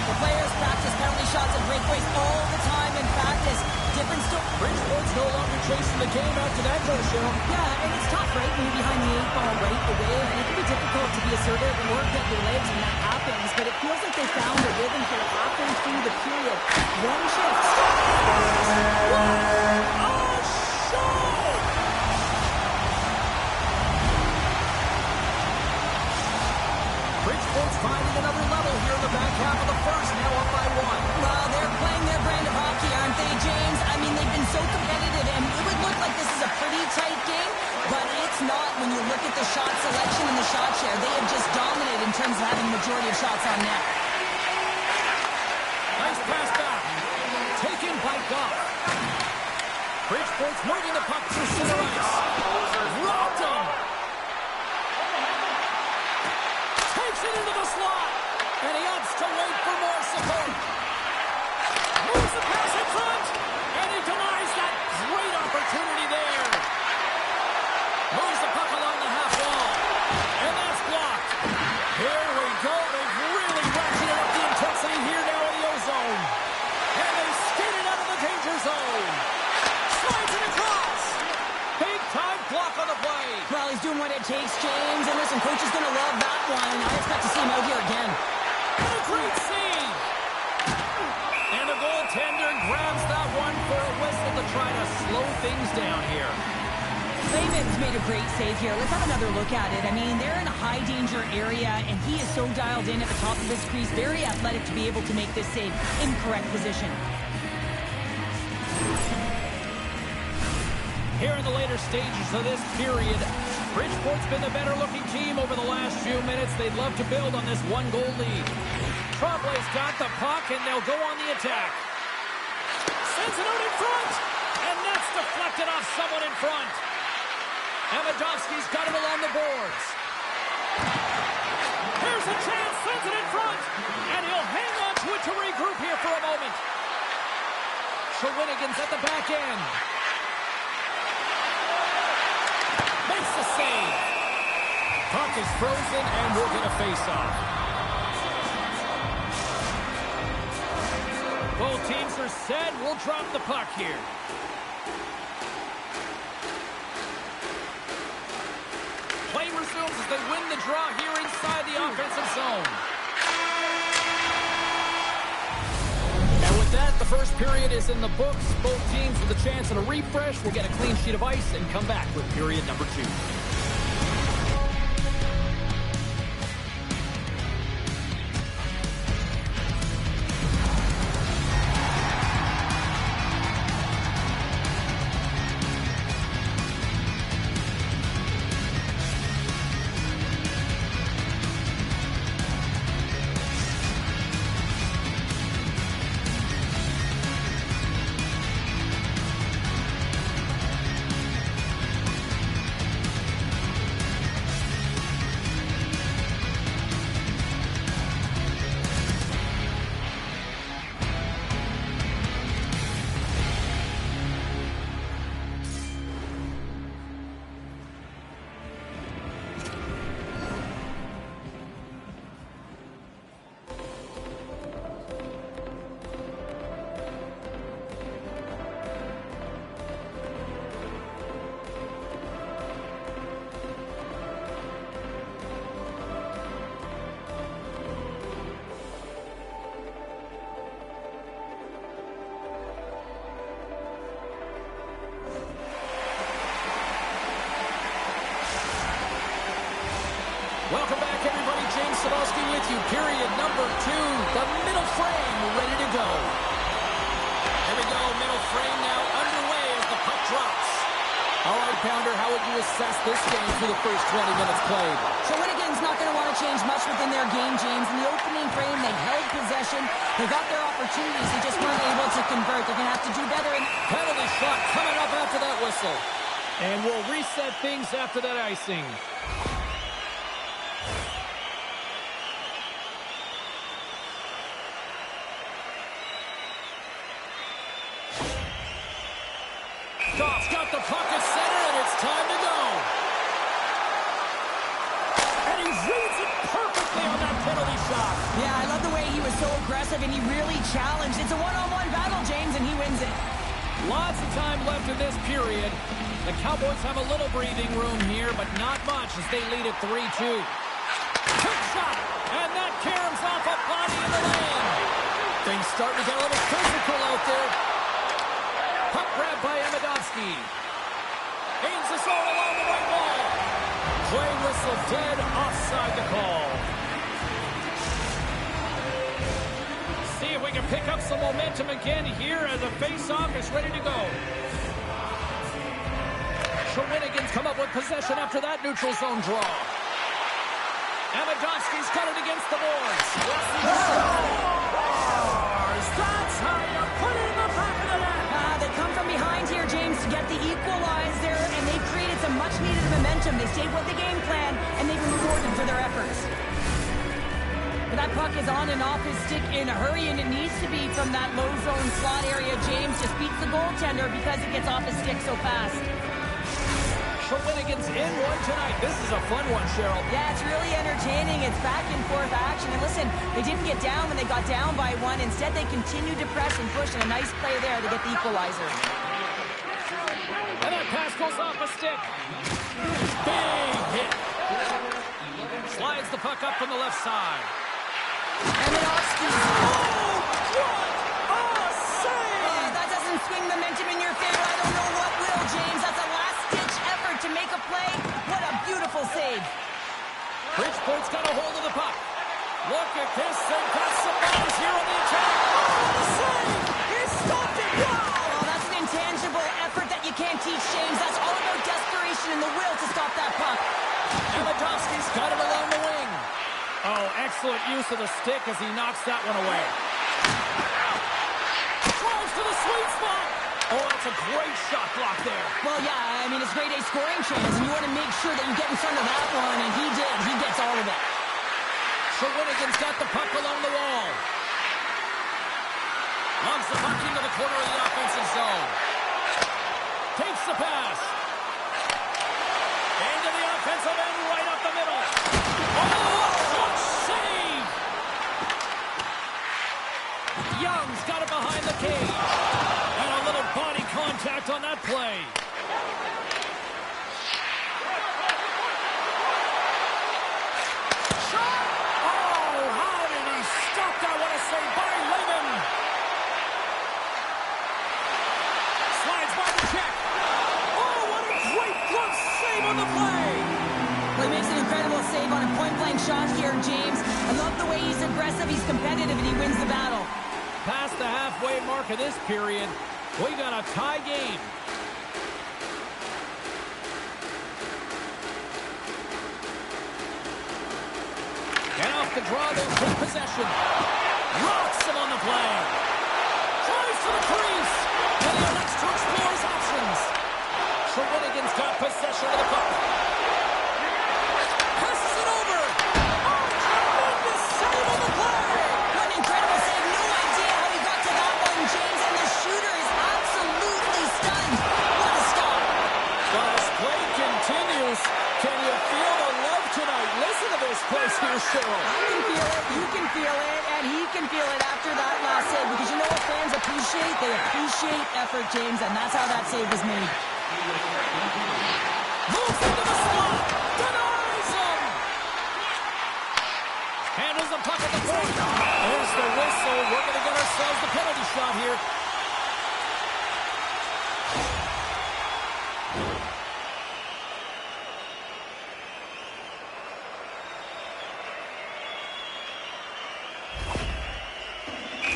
The players practice penalty shots and breakaways all the time in practice. Different story. Bridgeport's no longer chasing the game after that goal, Cheryl. Yeah, and it's tough, right? When you're behind the 8 ball right away, and it can be difficult to be assertive and work at your legs when that happens, but it feels like they found a rhythm here halfway through the period. One shift. Bridgeport's finding another level here in the back half of the first, now up by 1. Well, they're playing their brand of hockey, aren't they, James? I mean, they've been so competitive, and it would look like this is a pretty tight game, but it's not when you look at the shot selection and the shot share. They have just dominated in terms of having the majority of shots on net. Nice pass back. Taken by Goff. Bridgeport's moving the puck through center ice. Robbed him. Takes it into the slot. And he opts to wait for more support. Moves the pass in front. And he denies that great opportunity there. Moves the puck along the half wall. And that's blocked. Here we go. They've really ratcheted up the intensity here now in the O-zone. And they skated out of the danger zone. Slides it across. Big time block on the play. Well, he's doing what it takes, James. And listen, coach is going to love that one. I expect to see him out here again. What a great save. And the goaltender grabs that one for a whistle to try to slow things down here. Raymond's made a great save here. Let's have another look at it. I mean, they're in a high-danger area, and he is so dialed in at the top of his crease. Very athletic to be able to make this save in correct position. Here in the later stages of this period, Bridgeport's been the better-looking team over the last few minutes. They'd love to build on this one-goal lead. Tremblay's got the puck, and they'll go on the attack. Sends it out in front, and that's deflected off someone in front. Amidovski's got it along the boards. Here's a chance, sends it in front, and he'll hang on to it to regroup here for a moment. Shawinigan's at the back end. Makes the save. Puck is frozen, and we'll get a face-off. Both teams are set. We'll drop the puck here. Play resumes as they win the draw here inside the offensive zone. And with that, the first period is in the books. Both teams with a chance at a refresh will get a clean sheet of ice and come back with period number 2. Welcome back, everybody. James Sadowski with you. Period number 2. The middle frame ready to go. Here we go. Middle frame now underway as the puck drops. All right, Pounder, how would you assess this game through the first 20 minutes played? Shawinigan's not going to want to change much within their game, James. In the opening frame, they held possession. They got their opportunities. They just weren't able to convert. They're going to have to do better. Penalty shot coming up after that whistle. And we'll reset things after that icing. Goff's got the puck at center, and it's time to go. And he reads it perfectly on that penalty shot. Yeah, I love the way he was so aggressive, and he really challenged. It's a one-on-one battle, James, and he wins it. Lots of time left in this period. The Cowboys have a little breathing room here, but not much as they lead at 3-2. Quick shot, and that caroms off a body in the lane. Things starting to get a little physical out there. Puck grab by Amidovski. Aims the zone along the right wall. Play whistle dead, offside the call. See if we can pick up some momentum again here as the face-off is ready to go. Shawinigan's come up with possession after that neutral zone draw. Amidovski's got it against the boards. That's how you put it in the back of the stayed with the game plan, and they've been rewarded for their efforts. But that puck is on and off his stick in a hurry, and it needs to be from that low zone slot area. James just beats the goaltender because it gets off his stick so fast. Shawinigan's in one tonight. This is a fun one, Cheryl. Yeah, it's really entertaining. It's back and forth action. And listen, they didn't get down when they got down by one. Instead, they continued to press and push, and a nice play there to get the equalizer. And that pass goes off a stick. Big hit. Slides the puck up from the left side. Eminovsky. Oh, what a save! That doesn't swing momentum in your favor. I don't know what will, James. That's a last-ditch effort to make a play. What a beautiful save. Bridgeport's got a hold of the puck. Look at this. They've got some bodies here on the attack. Oh, the save! He stopped it. Wow! Oh, that's an intangible effort that you can't teach, James. That's all about desperation and the will to stop that puck. Eminovsky's got it along the wing. Oh, excellent use of the stick as he knocks that one away. Drives to the sweet spot. Oh, that's a great shot block there. Well, yeah, I mean, it's grade A scoring chance, and you want to make sure that you get in front of that one, and he did. He gets all of it. Shawinigan's got the puck along the wall. Loves the puck into the corner of the offensive zone. Takes the pass. Into the offensive end, right up the middle. Oh, what save! Young's got it behind the cage. And a little body contact on that play. Shot! Oh, how did he stop that? What a save by Lehman. Slides by the check. Oh, what a great glove save on the play. Well, he makes an incredible save on a point-blank shot here, James. I love the way he's aggressive, he's competitive, and he wins the battle. Past the halfway mark of this period, we got a tie game. And off the draw, they'll take possession. Rocks him on the play. Tries to the crease. And he elects to explore his options. Shawinigan's got possession of the puck. Passes it over. Oh, tremendous save on the play. What an incredible save. No idea how he got to that one, James, and the shooter is absolutely stunned. What a stop. This play continues. Can you feel the love tonight? Listen to this place here, Cheryl. I can feel it, you can feel it, and he can feel it after that last save, because you know what fans appreciate? They appreciate effort, James, and that's how that save was made. Moves into the slot. Denies him. Handles the puck at the point. There's the whistle. We're going to get ourselves the penalty shot here.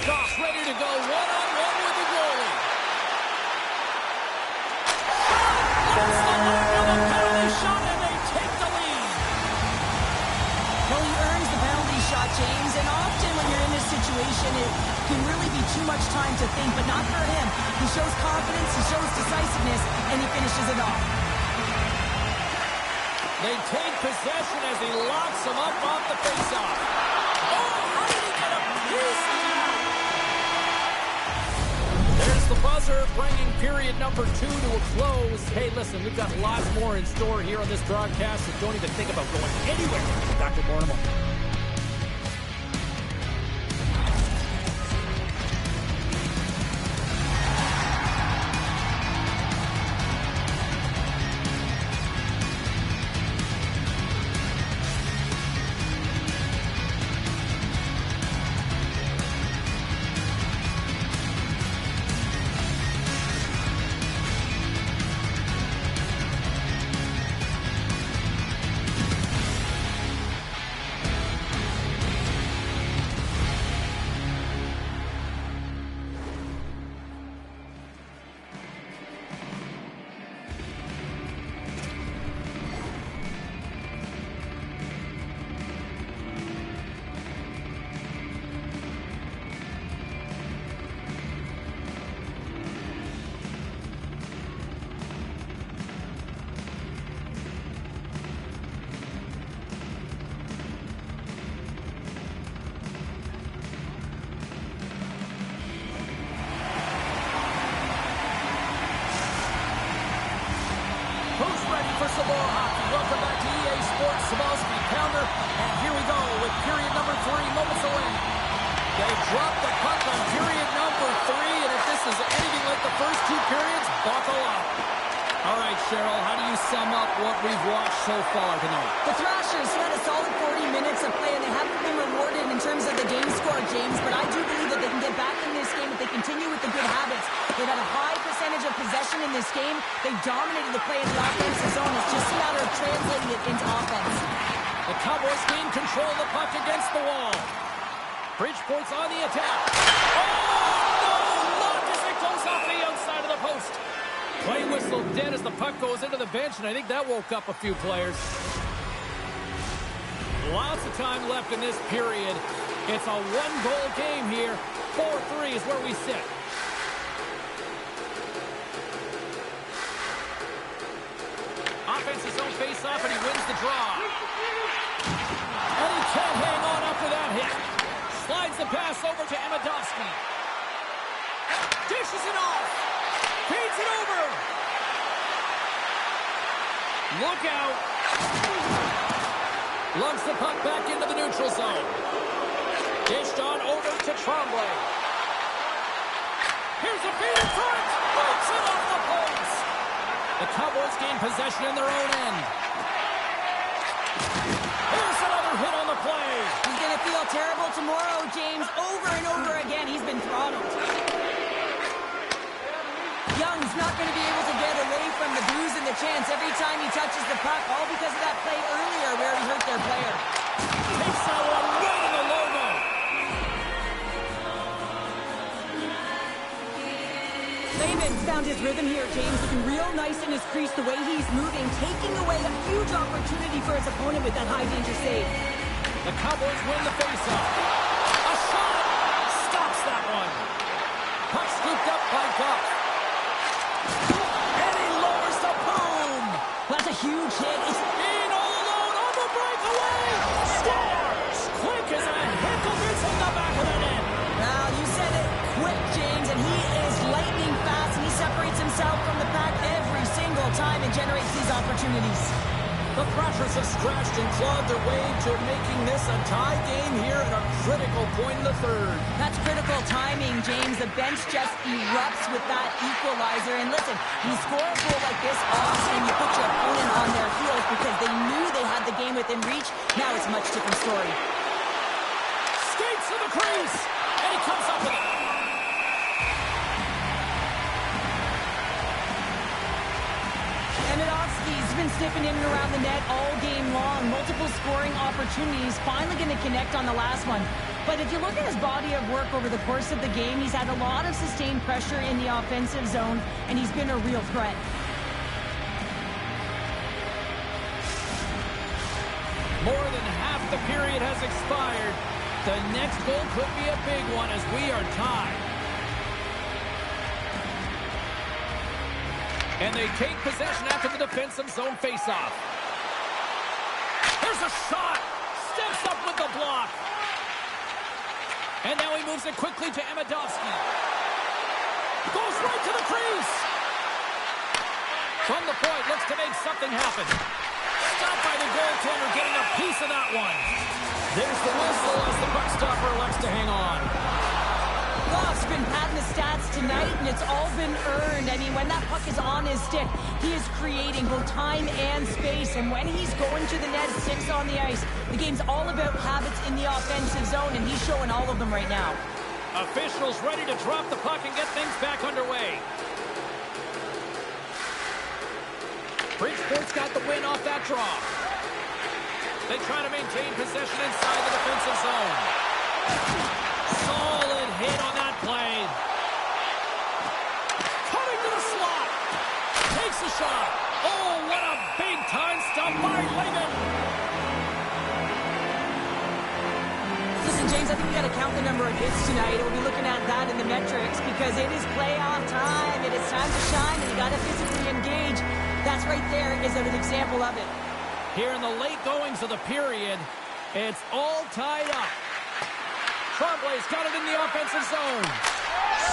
Goff ready to go one-on-one with the goalie. That's the mark of a penalty shot, and they take the lead. Well, he earns the penalty shot, James, and often when you're in this situation, it can really be too much time to think, but not for him. He shows confidence, he shows decisiveness, and he finishes it off. They take possession as he locks him up off the faceoff. Oh, how did he get a piece? There's the buzzer, bringing period number 2 to a close. Hey, listen, we've got lots more in store here on this broadcast, so don't even think about going anywhere. Dr. Bornamo. some more hockey. Welcome back to EA Sports Sabalski Pounder. And here we go with period number 3, moments away. They dropped the puck on period number 3, and if this is anything like the first 2 periods, buckle up. All right, Cheryl, how do you sum up what we've watched so far tonight? The Thrashers had a solid 40 minutes of play, and they haven't been rewarded in terms of the game score, James, but I do believe that they can get back in this game if they continue with the good habits. They've had a high percentage of possession in this game. They've dominated the play in the offensive zone. It's just a matter of translating it into offense. The Cowboys gain control of the puck against the wall. Bridgeport's on the attack. Oh, no! Look as it goes off the outside of the post. Play whistle dead as the puck goes into the bench, and I think that woke up a few players. Lots of time left in this period. It's a 1-goal game here. 4-3 is where we sit. Offensive zone face-off, and he wins the draw. And he can't hang on after that hit. Slides the pass over to Amidovsky. Dishes it off. Feeds it over. Look out. Lugs the puck back into the neutral zone. Dished on over to Tremblay. Here's a feed in front. Breaks it off the post. The Cowboys gain possession in their own end. Here's another hit on the play. He's going to feel terrible tomorrow, James. Over and over again, he's been throttled. Young's not going to be able to get away from the bruise and the chance every time he touches the puck, all because of that play earlier where he hurt their player. Takes that one right in the logo. Lehman found his rhythm here, James, looking real nice in his crease, the way he's moving, taking away a huge opportunity for his opponent with that high-danger save. The Cowboys win the faceoff. A shot! Stops that one. Puck scooped up by Goff. And he lowers the boom! That's a huge hit. It's in all alone on the breakaway! Scores! Quick as a Hickle gets in the back of the net. Now, you said it, quick, James, and he is lightning fast, and he separates himself from the pack every single time and generates these opportunities. The Thrashers have scratched and clawed their way to making this a tie game here at a critical point in the third. That's critical timing, James. The bench just erupts with that equalizer. And listen, you score a goal like this often, you put your opponent on their heels because they knew they had the game within reach. Now it's a much different story. Skates to the crease, and he comes up with it. Amidovsky's been sniffing in and around the net all game long. Multiple scoring opportunities. Finally going to connect on the last one. But if you look at his body of work over the course of the game, he's had a lot of sustained pressure in the offensive zone, and he's been a real threat. More than half the period has expired. The next goal could be a big one as we are tied. And they take possession after the defensive zone faceoff. There's a shot. Steps up with the block. And now he moves it quickly to Amidovsky. Goes right to the crease. From the point, looks to make something happen. Stopped by the goaltender, getting a piece of that one. There's the whistle as the puck stopper elects to hang on. Goff's been padding the stats tonight, and it's all been earned. I mean, when that puck is on his stick, he is creating both time and space. And when he's going to the net, 6 on the ice, the game's all about habits in the offensive zone, and he's showing all of them right now. Officials ready to drop the puck and get things back underway. Bridgeport's got the win off that draw. They try to maintain possession inside the defensive zone. Solid hit on that play. Coming to the slot. Takes a shot. Oh, what a big-time stop by Lehman. Listen, James, I think we got to count the number of hits tonight. We'll be looking at that in the metrics because it is playoff time. It is time to shine, and you got to physically engage. That's right there is an example of it. Here in the late goings of the period, it's all tied up. Tremblay's got it in the offensive zone.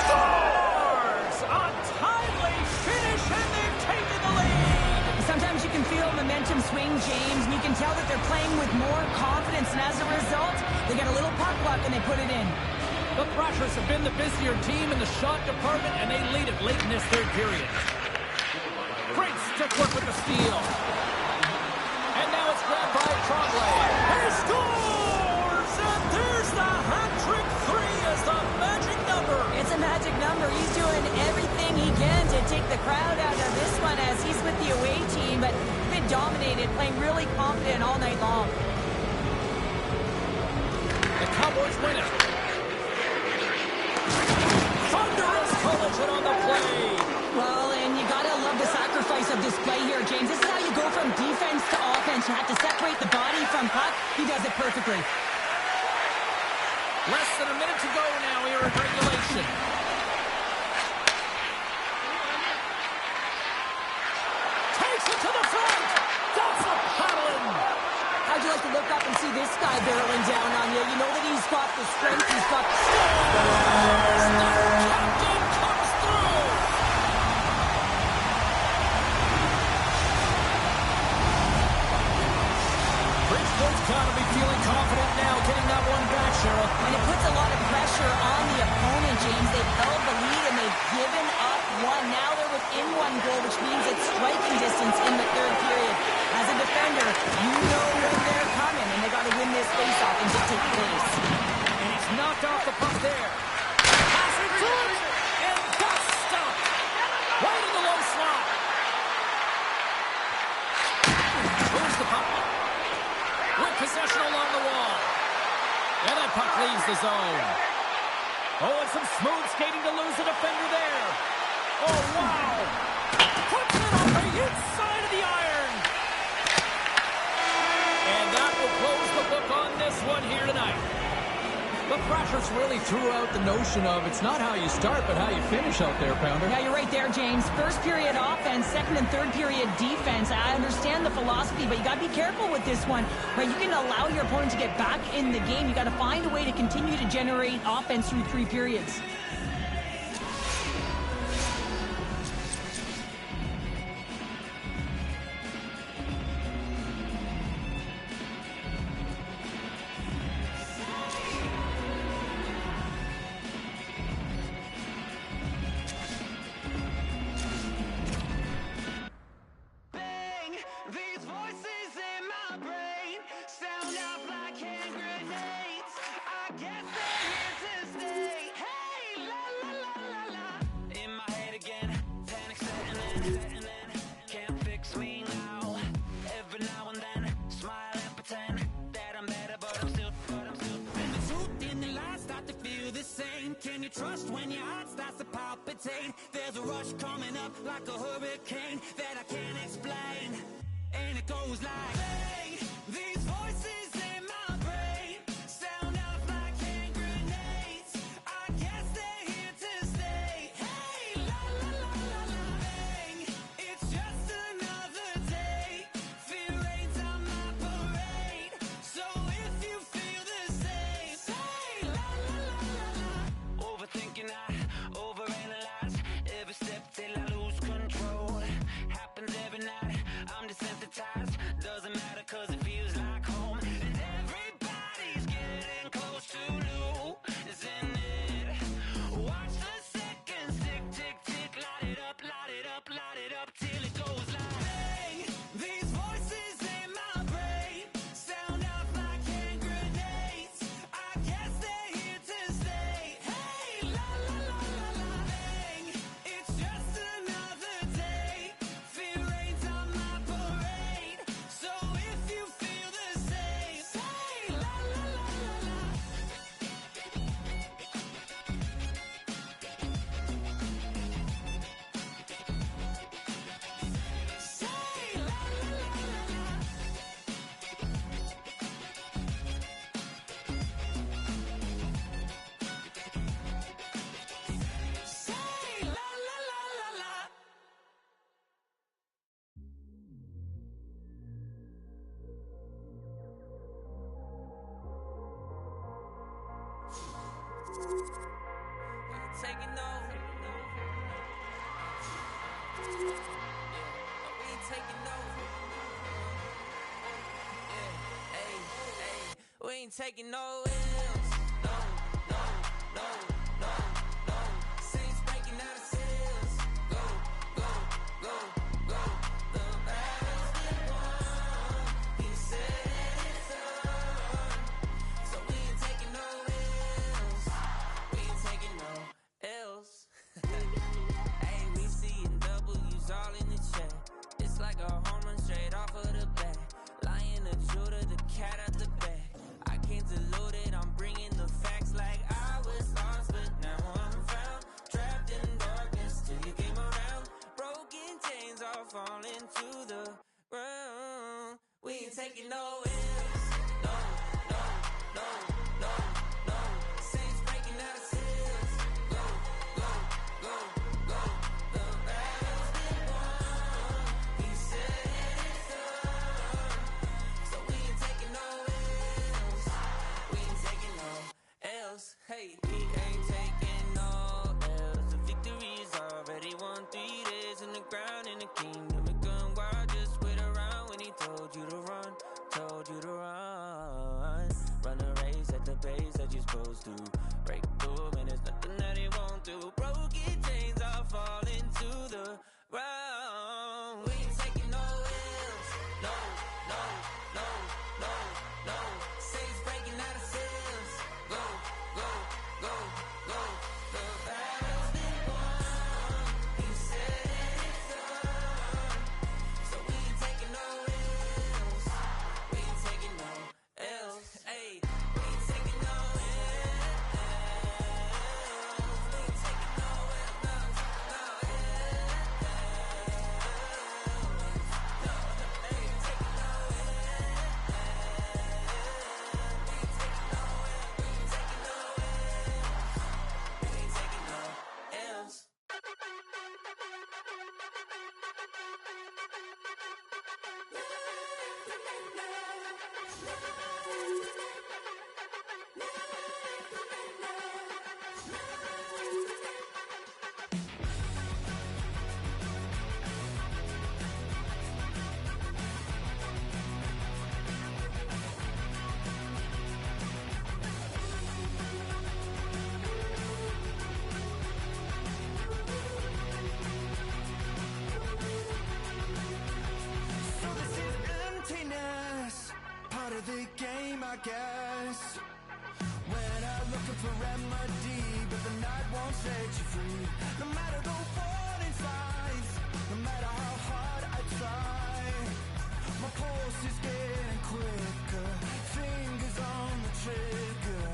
Scores! A timely finish, and they've taken the lead. Sometimes you can feel swing, James, and you can tell that they're playing with more confidence, and as a result, they get a little puck luck and they put it in. The Thrashers have been the busier team in the shot department, and they lead it late in this third period. Great stick work with the steal. And now it's grabbed by Trotway. He scores! And there's the hat-trick three as the magic number. It's a magic number. He's doing everything he can to take the crowd out of this one as he's with the away team, but been dominated, playing really confident all night long. The Cowboys win it. Thunderous collision on the play. Well, and you gotta love the sacrifice of this play here, James. This is how you go from defense to offense. You have to separate the body from puck. He does it perfectly. Less than a minute to go now here in regulation. Takes it to the front. That's a paddling. How'd you like to look up and see this guy barreling down on you? You know that he's got the strength, he's got the Captain comes through. Bridgeport's got to be feeling confident now, getting that one back, Cheryl. And it puts a lot of pressure on the opponent, James. They've held the lead and they've given up one. Now they're within one goal, which means it's striking distance in the third period. As a defender, you know when they're coming, and they got to win this faceoff and dictate the pace. And he's knocked off the puck there. Passing to it, and that's stopped. Right in the low slot. Moves the puck. With possession along the wall. And that puck leaves the zone. Oh, and some smooth skating to lose a defender there. Oh, wow. Puts it on the inside of the iron. And that will close the book on this one here tonight. The Thrashers really threw out the notion of it's not how you start, but how you finish out there, Pounder. Yeah, you're right there, James. First period offense, second and third period defense. I understand the philosophy, but you got to be careful with this one. Right, you can allow your opponent to get back in the game. You got to find a way to continue to generate offense through three periods. These voices in my brain sound off like hand grenades. I guess they're here to stay. Hey, la la la la la. In my head again, panic setting in. Can't fix me now. Every now and then, smile and pretend that I'm better, but I'm still. And the truth in the lies start to feel the same. Can you trust when your heart starts to palpitate? There's a rush coming up like a hurricane that I can't explain. And it goes like, bang, these voices in my brain sound off like hand grenades. I guess they're here to stay. Hey, la la la la la, bang, it's just another day. Fear ain't on my parade. So if you feel the same, say la la la la la. Overthinking, I overanalyze every step till I lose control. Happens every night. I'm desensitized, doesn't matter cause it feels like home. And everybody's getting close to losing it. Watch the seconds tick, tick, tick. Light it up, light it up, light it up till it goes like, bang, these voices in my brain sound off like hand grenades. I guess they're here to stay. Hey, la la la la la, bang, it's just another day. Fear ain't on my parade. So if you feel the same, say la la la la la. Say la la la la la. Say la la la la la. Taking over. Yeah, we ain't taking over. ain't taking no L's. No, no, no, no, no. Saints breaking out of sales. Go, go, go, go. The battle's been won. He said it's on. So we ain't taking no L's. We ain't taking no L's. Hey, we seeing W's all in the chat. It's like a home run straight off of the bat. Lion, the Judah, the cat out the bag. I can't dilute it, I'm bringing the facts like I was lost, but now I'm found. Trapped in darkness till you came around. Broken chains all falling to the ground. We ain't taking no L's. No, no, no, no, no. Saints breaking out of sales. Go, go, go, go. The battle's been won. He said it's done. So we ain't taking no L's. We ain't taking no L's. Hey, we ain't taking no L's. The victory is already won. 3 days in the ground in the kingdom of gun. Why just wait around when he told you to run? Told you to run. Run a race at the pace that you're supposed to. Break through and there's nothing that he won't do. Broken chains are falling to the ground. We ain't taking no L's. No, no, no, no, no. Saints breaking out of sales. Go, go, go, go. The battle's been won. He said it's done. So we ain't taking no L's. We ain't taking no L's. Hey, we ain't taking no L's. We ain't taking no L's. No, no L's. No, ain't taking no L's. We ain't taking no L's. We ain't taking no L's. We ain't taking no L's. So this is emptiness, part of the game, I guess. When I'm looking for remedy, but the night won't set you free. No matter the warning signs, no matter how hard I try, my pulse is getting quicker, fingers on the trigger.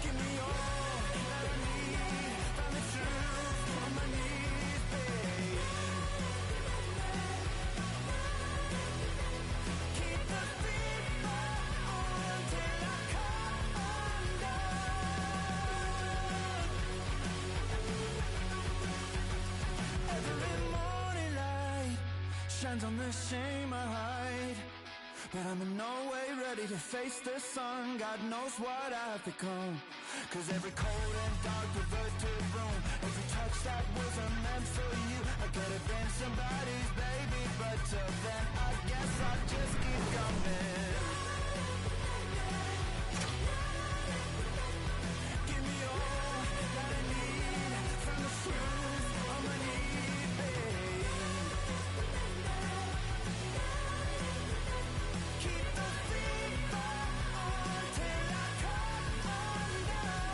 Give me all that I need, find the truth on my knees, babe. Keep the fever on till I come undone. Every morning light shines on the shame I hide, but I'm in no way ready to face the sun. God knows what I've become. 'Cause every cold and dark perverted room, every touch that wasn't meant for you, I could have been somebody's baby, but till then I guess I'll just keep coming. Give me all that I need, from the shoes on my knees, babe. Keep the fever on till I come undone.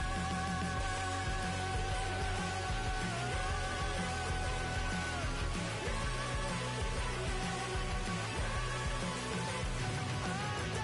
Undone.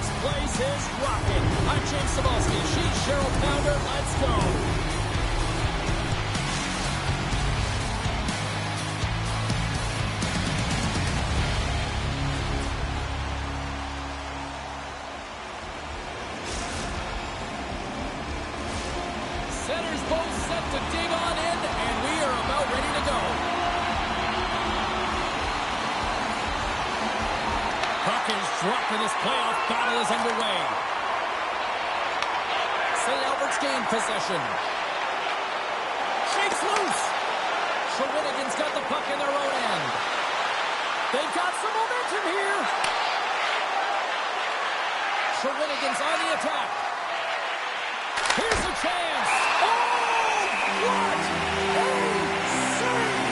This place is rocking. I'm James Cebulski. She's Cheryl Pounder. Let's go. Centers both set to dig on in, and we are about ready to go. Puck is dropped and this playoff battle is underway. St. Albert's gained possession. Shakes loose. Shawinigan's got the puck in their own end. They've got some momentum here. Shawinigan's on the attack. Here's a chance. Oh, what a save!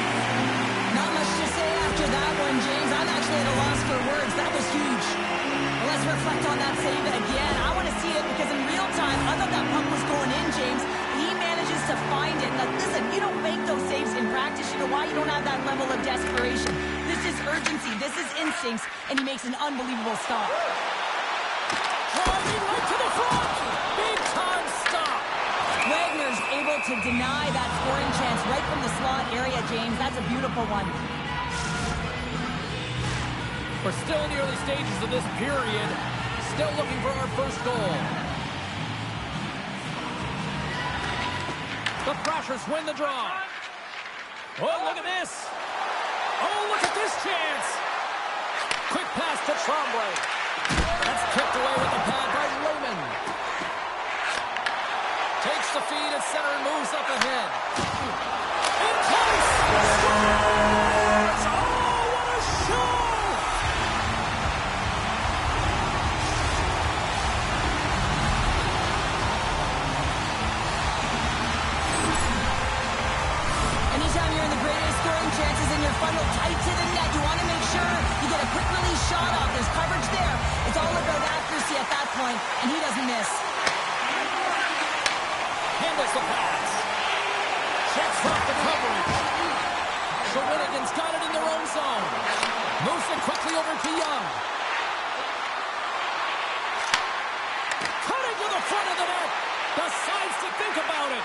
Not much to say after that one, James. I'm actually at a loss for words. That was huge. Well, let's reflect on that save again. I want to see it because in real time, I thought that puck was going in, James. He manages to find it. Now, listen, you don't make those saves in practice. You know why? You don't have that level of desperation. This is urgency. This is instincts. And he makes an unbelievable stop. Driving right to the front. Big time stop. Wagner's able to deny that scoring chance right from the slot area, James. That's a beautiful one. We're still in the early stages of this period. Still looking for our first goal. The Thrashers win the draw. Oh, look at this. Oh, look at this chance. Quick pass to Tremblay. That's kicked away with the pad by Lehman. Takes the feed at center and moves up ahead. In place! Scores! Oh, what a show! Anytime you're in the greatest scoring chances and you're funneled tight to the net, you want to make sure you get a quick release shot off. There's coverage there. It's all about accuracy at that point, and he doesn't miss. Handles the pass. Checks off the coverage. Shawinigan's got it in their own zone. Moves it quickly over to Young. Cutting to the front of the net. Decides to think about it.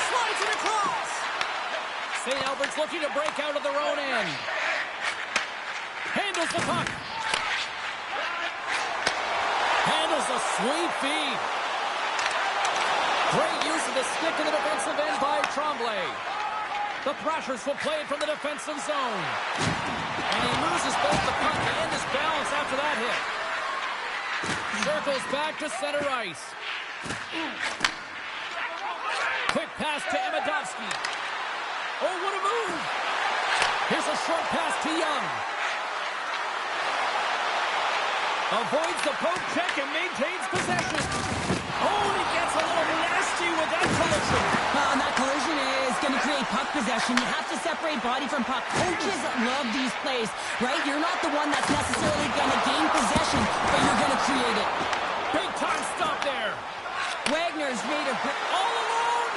Slides it across. St. Albert's looking to break out of their own end. Handles the puck. Handles a sweet feed. Great use of the stick in the defensive end by Tremblay. The Thrashers will play it from the defensive zone. And he loses both the puck and his balance after that hit. Circles back to center ice. Quick pass to Emedovsky. Oh, what a move. Here's a short pass to Young. Avoids the poke check and maintains possession. Oh, and he gets a little nasty with that collision. And that collision is going to create puck possession. You have to separate body from puck. Coaches love these plays, right? You're not the one that's necessarily going to gain possession, but you're going to create it. Big time stop there. Wagner's made a great... All alone.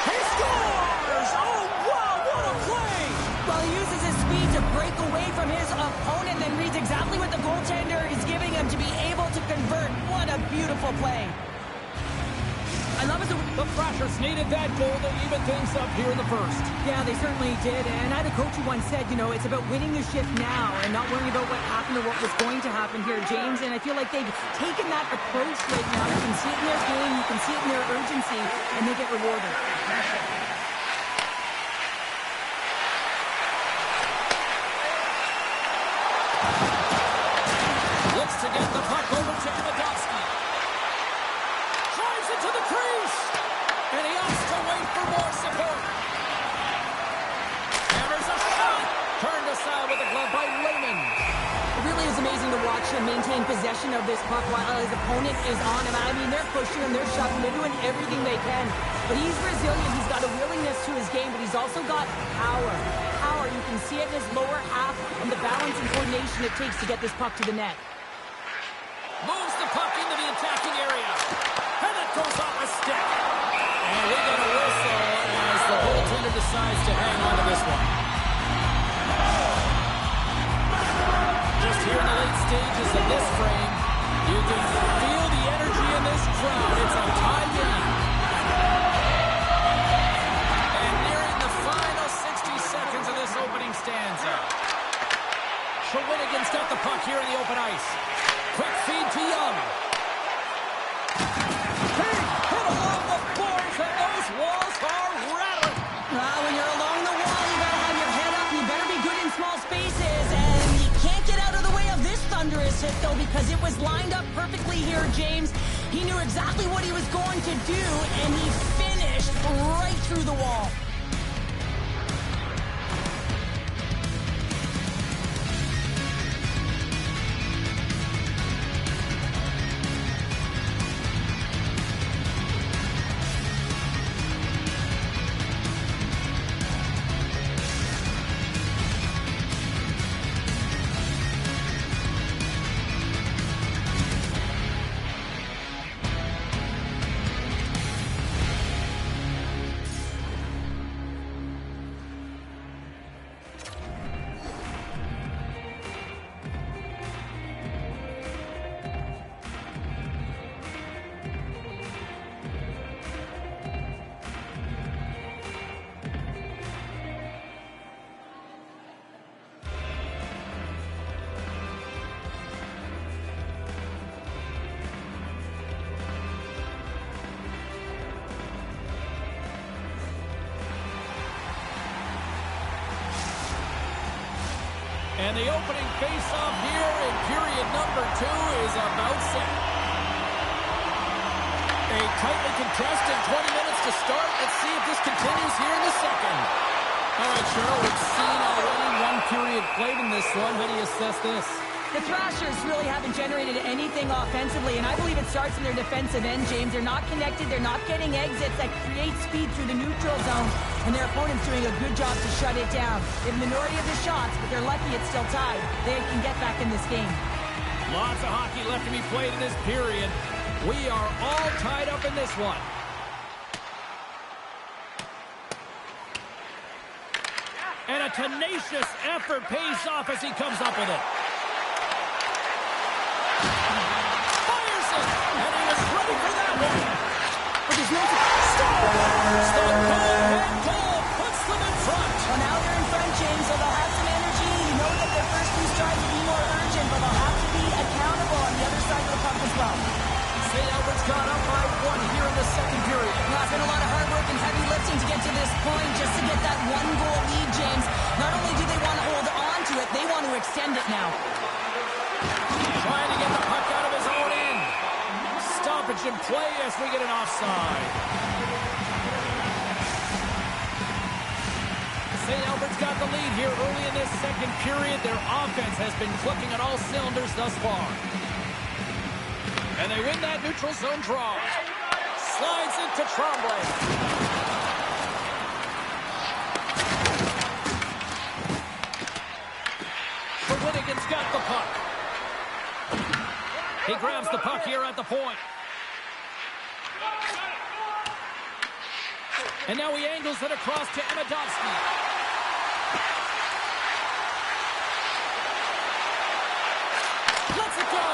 He scores. Oh, wow, what a play. Well, he uses his speed to break away from his opponent, then reads exactly what the goaltender is giving him to be able to convert. What a beautiful play. I love it. The Thrashers needed that goal to even things up here in the first. Yeah, they certainly did. And I had a coach who once said, you know, it's about winning the shift now and not worrying about what happened or what was going to happen here, James. And I feel like they've taken that approach right now. You can see it in their game, you can see it in their urgency, and they get rewarded. Looks to get the puck over to Emedovsky. Drives it to the crease. And he opts to wait for more support. Hammers a shot. Turned aside with a glove by Lehman. It really is amazing to watch him maintain possession of this puck while his opponent is on him. I mean, they're pushing him, they're shoving, they're doing everything they can. But he's resilient, he's got a willingness to his game, but he's also got power. Power, you can see it in his lower half and the balance and coordination it takes to get this puck to the net. Moves the puck into the attacking area. And it goes off a stick. And we get a whistle as the goaltender decides to hang on to this one. Just here in the late stages of this frame, you can feel the energy in this crowd. It's a tie game. And nearing the final 60 seconds of this opening stanza. Shawinigan's got the puck here in the open ice. Quick feed to Young. Hit along the boards, and those walls are rattling. When you're along the wall, you gotta have your head up. You better be good in small spaces. And you can't get out of the way of this thunderous hit, though, because it was lined up perfectly here, James. He knew exactly what he was going to do, and he finished right through the wall. And the opening face-off here in period number 2 is about set. A tightly contested 20 minutes to start. Let's see if this continues here in the second. All right, Cheryl, we've seen already one period played in this one. How do you assess this? The Thrashers really haven't generated anything offensively, and I believe it starts in their defensive end, James. They're not connected. They're not getting exits that create speed through the neutral zone, and their opponent's doing a good job to shut it down. They have a minority of the shots, but they're lucky it's still tied. They can get back in this game. Lots of hockey left to be played in this period. We are all tied up in this one. And a tenacious effort pays off as he comes up with it. Fires it! And he was ready for that one. But there's no... Stop and goal puts them in front. Well, now they're in front, James, so they'll have some energy. You know that their first two strides will be more urgent, but they'll have to be accountable on the other side of the puck as well. St. Albert's gone up by 1 here in the second period. Well, it's been a lot of hard work and heavy lifting to get to this point, just to get that one-goal lead, James. Not only do they want to hold on to it, they want to extend it now. Trying to get the puck out of his own end. Stoppage in play as we get an offside. St. Albert's got the lead here early in this second period. Their offense has been clicking on all cylinders thus far. And they win that neutral zone draw. Slides into Tremblay. Shawinigan's got the puck. He grabs the puck here at the point. And now he angles it across to Amidovsky. Let's it go!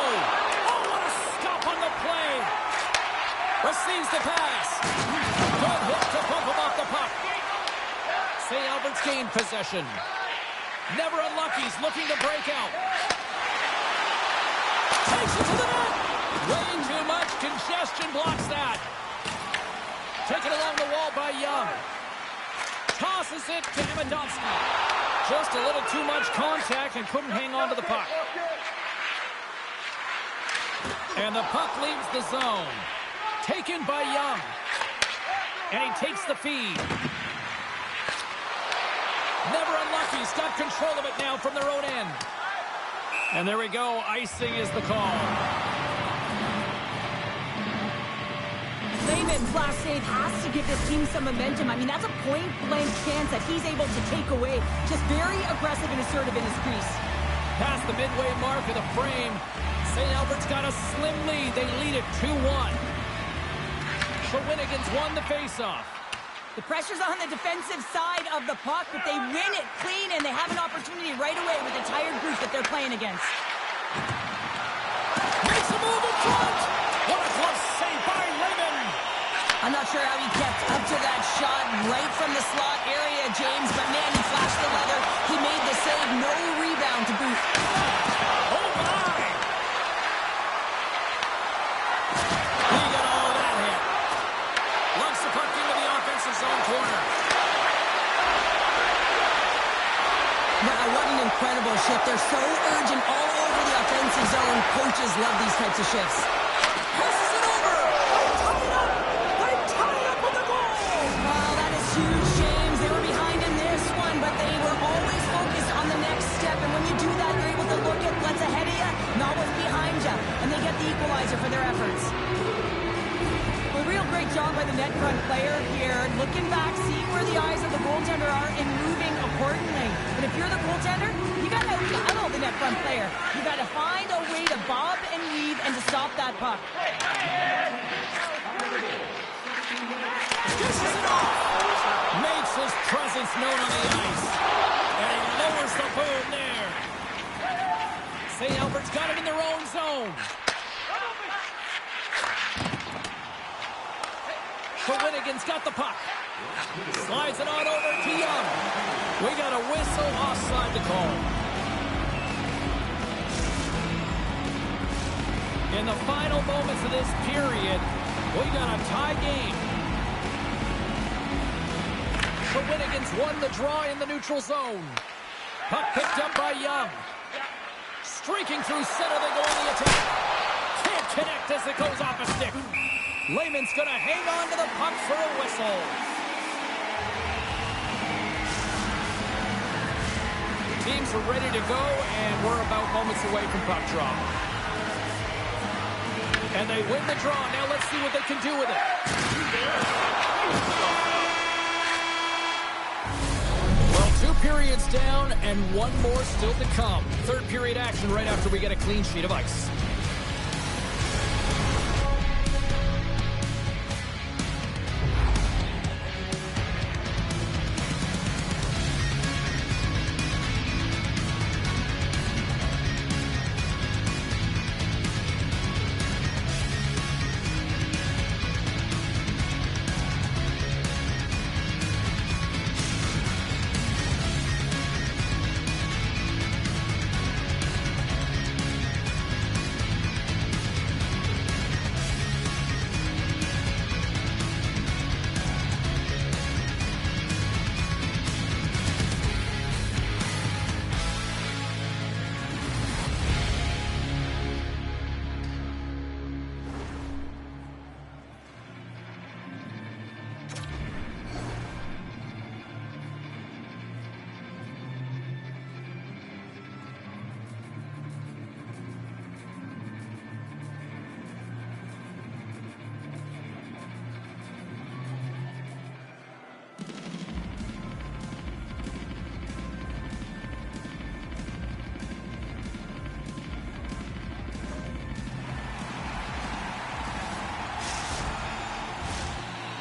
Oh, what a stop on the play! Receives the pass. Good hit to bump him off the puck. St. Albert's gained possession. Never unlucky's looking to break out. Takes it to the net. Way too much congestion blocks that. Taken along the wall by Young. Tosses it to Amidovsky. Just a little too much contact and couldn't hang on to the puck. And the puck leaves the zone. Taken by Young. And he takes the feed. Never unlucky. He's got control of it now from their own end. And there we go. Icing is the call. Lehman's last save has to give this team some momentum. I mean, that's a point-blank chance that he's able to take away. Just very aggressive and assertive in his crease. Past the midway mark of the frame. St. Albert's got a slim lead. They lead it 2-1. Shawinigan's won the faceoff. The pressure's on the defensive side of the puck, but they win it clean, and they have an opportunity right away with the tired group that they're playing against. sure how he kept up to that shot right from the slot area, James, but man, he flashed the leather. He made the save. No rebound to boot. Oh, my! He got all that hit. Lumps the puck into the offensive zone corner. Wow, what an incredible shift. They're so urgent all over the offensive zone. Coaches love these types of shifts. Passes it over. They tie it up with a goal. Wow, that is huge, James. They were behind in this one, but they were always focused on the next step. And when you do that, you're able to look at what's ahead of you, not what's behind you. And they get the equalizer for their efforts. A real great job by the net front player here. Looking back, seeing where the eyes of the goaltender are and moving accordingly. But if you're the goaltender, you got to out-battle the net front player. You got to find a way to bob and weave and to stop that puck. Dishes it off. Makes his presence known on the ice. And he lowers the boom there. St. Albert's got it in their own zone. Winnigan's got the puck. Slides it on over to Young. We got a whistle offside to call. In the final moments of this period, we got a tie game. The Winnigans won the draw in the neutral zone. Puck picked up by Young. Streaking through center, they go on the attack. Can't connect as it goes off a stick. Lehman's going to hang on to the puck for a whistle. Teams are ready to go, and we're about moments away from puck drop. And they win the draw. Now let's see what they can do with it. Well, 2 periods down and 1 more still to come. Third period action right after we get a clean sheet of ice.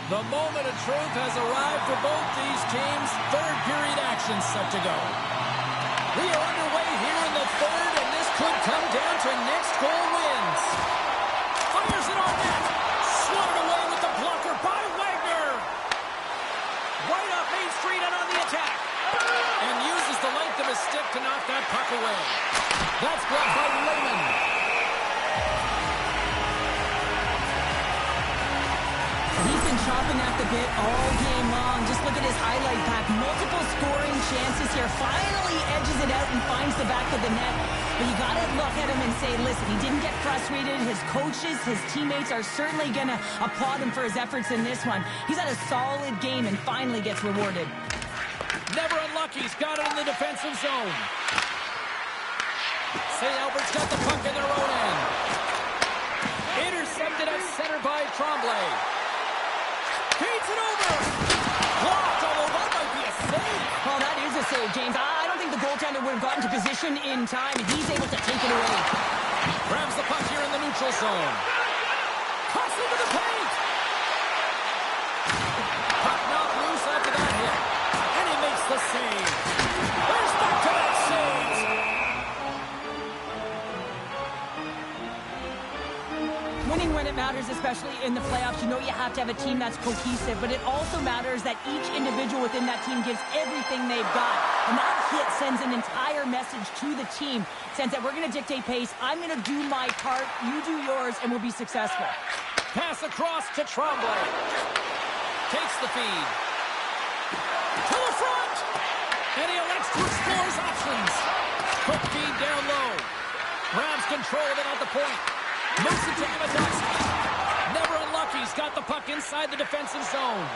The moment of truth has arrived for both these teams. Third period action set to go. We are underway here in the third, and this could come down to next goal wins. Fires it on net. Swatted away with the blocker by Wagner. Right off Main Street and on the attack. And uses the length of his stick to knock that puck away. That's blocked by Lehman. He's been chopping at the bit all game long. Just look at his highlight pack. Multiple scoring chances here. Finally edges it out and finds the back of the net. But you got to look at him and say, listen, he didn't get frustrated. His coaches, his teammates are certainly going to applaud him for his efforts in this one. He's had a solid game and finally gets rewarded. Never unlucky. He's got it in the defensive zone. St. Albert's got the puck in their own end. Intercepted at center by Tremblay. Feeds it over. Blocked, although that might be a save. Well, that is a save, James. I don't think the goaltender would have gotten to position in time. He's able to take it away. Grabs the puck here in the neutral zone. Cuts into the paint. Puck knocked loose after that hit. And he makes the save. There's back-to-back saves. When winning when it matters, especially in the playoffs. You know you have to have a team that's cohesive, but it also matters that each individual within that team gives everything they've got. And that hit sends an entire message to the team, sends that we're going to dictate pace, I'm going to do my part, you do yours, and we'll be successful. Pass across to Tremblay. Takes the feed. To the front! And he elects to explore his options. Quick feed down low. Grabs control of it at the point. Moves it to Amadowski. Never unlucky. He's got the puck inside the defensive zone.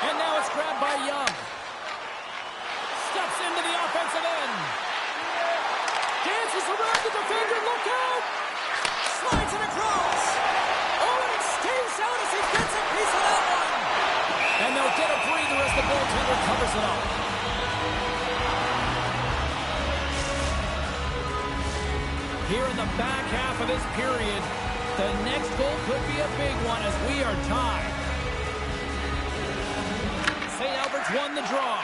And now it's grabbed by Young. Steps into the offensive end. Dances around the defender. Look out! Slides it across. Oh, and it stays out as he gets a piece of that one. And they'll get a breather as the goaltender covers it up. Here in the back half of this period, the next goal could be a big one as we are tied. St. Albert's won the draw.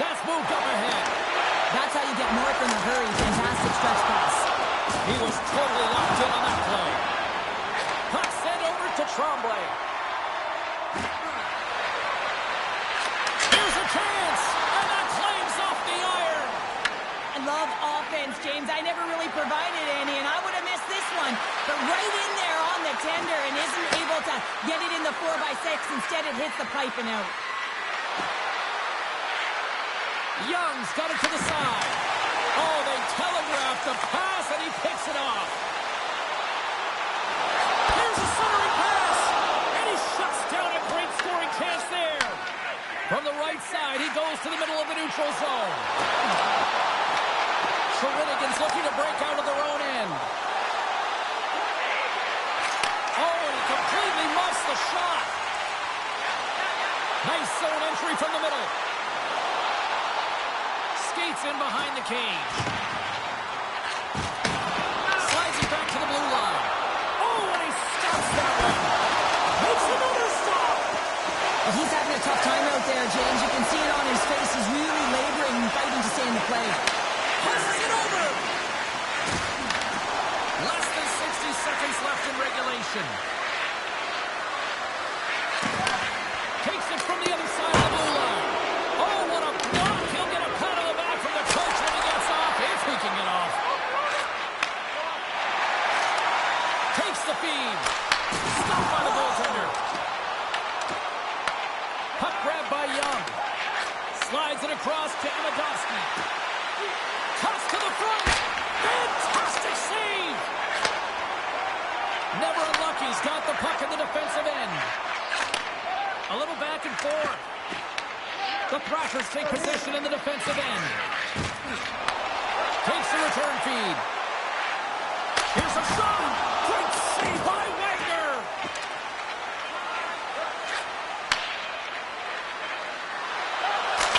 That's moved up ahead. That's how you get north in a hurry. Fantastic stretch pass. He was totally locked in on that play. Puck sent over to Tremblay. Here's a chance, and that claims off the iron. I love offense, James. I never really provided any, and I would have missed this one. But right in there on the tender and isn't able to get it in the 4x6. Instead, it hits the pipe and out. Young's got it to the side. Oh, they telegraphed the pass, and he picks it off. Here's a centering pass, and he shuts down a great scoring chance there. From the right side, he goes to the middle of the neutral zone. Shawinigan's looking to break out of their own end. Oh, and he completely muffs the shot. Nice zone entry from the middle. Skates in behind the cage. Slides it back to the blue line. Oh, and he stops that one. Makes another stop. Well, he's having a tough time out there, James. You can see it on his face. He's really laboring and fighting to stay in the play. Passes it over. Less than 60 seconds left in regulation. Takes it from the other side of the blue line. Oh, what a block. He'll get a pat on the back from the coach when he gets off. If he can get off. Takes the feed. Stopped by the goaltender. Puck grabbed by Young. Slides it across to Amadowski. Toss to the front. Fantastic save. Never unlucky. He's got the puck in the defensive end. A little back and forth. The Thrashers take possession in the defensive end. Takes the return feed. Here's a shot. Great save by Wagner.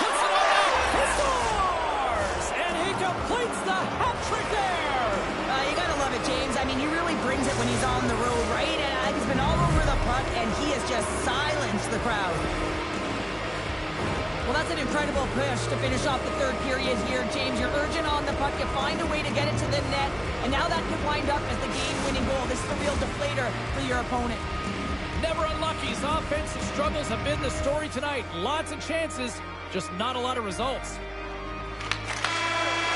Puts it on out. He scores! And he completes the hat trick there. You gotta love it, James. I mean, he really brings it when he's on the road, right? And he's been all over the puck, and he has just silenced the crowd. Well, that's an incredible push to finish off the third period here, James. You're urgent on the puck. You find a way to get it to the net, and now that could wind up as the game-winning goal. This is a real deflator for your opponent. Never unlucky. His offensive struggles have been the story tonight. Lots of chances, just not a lot of results.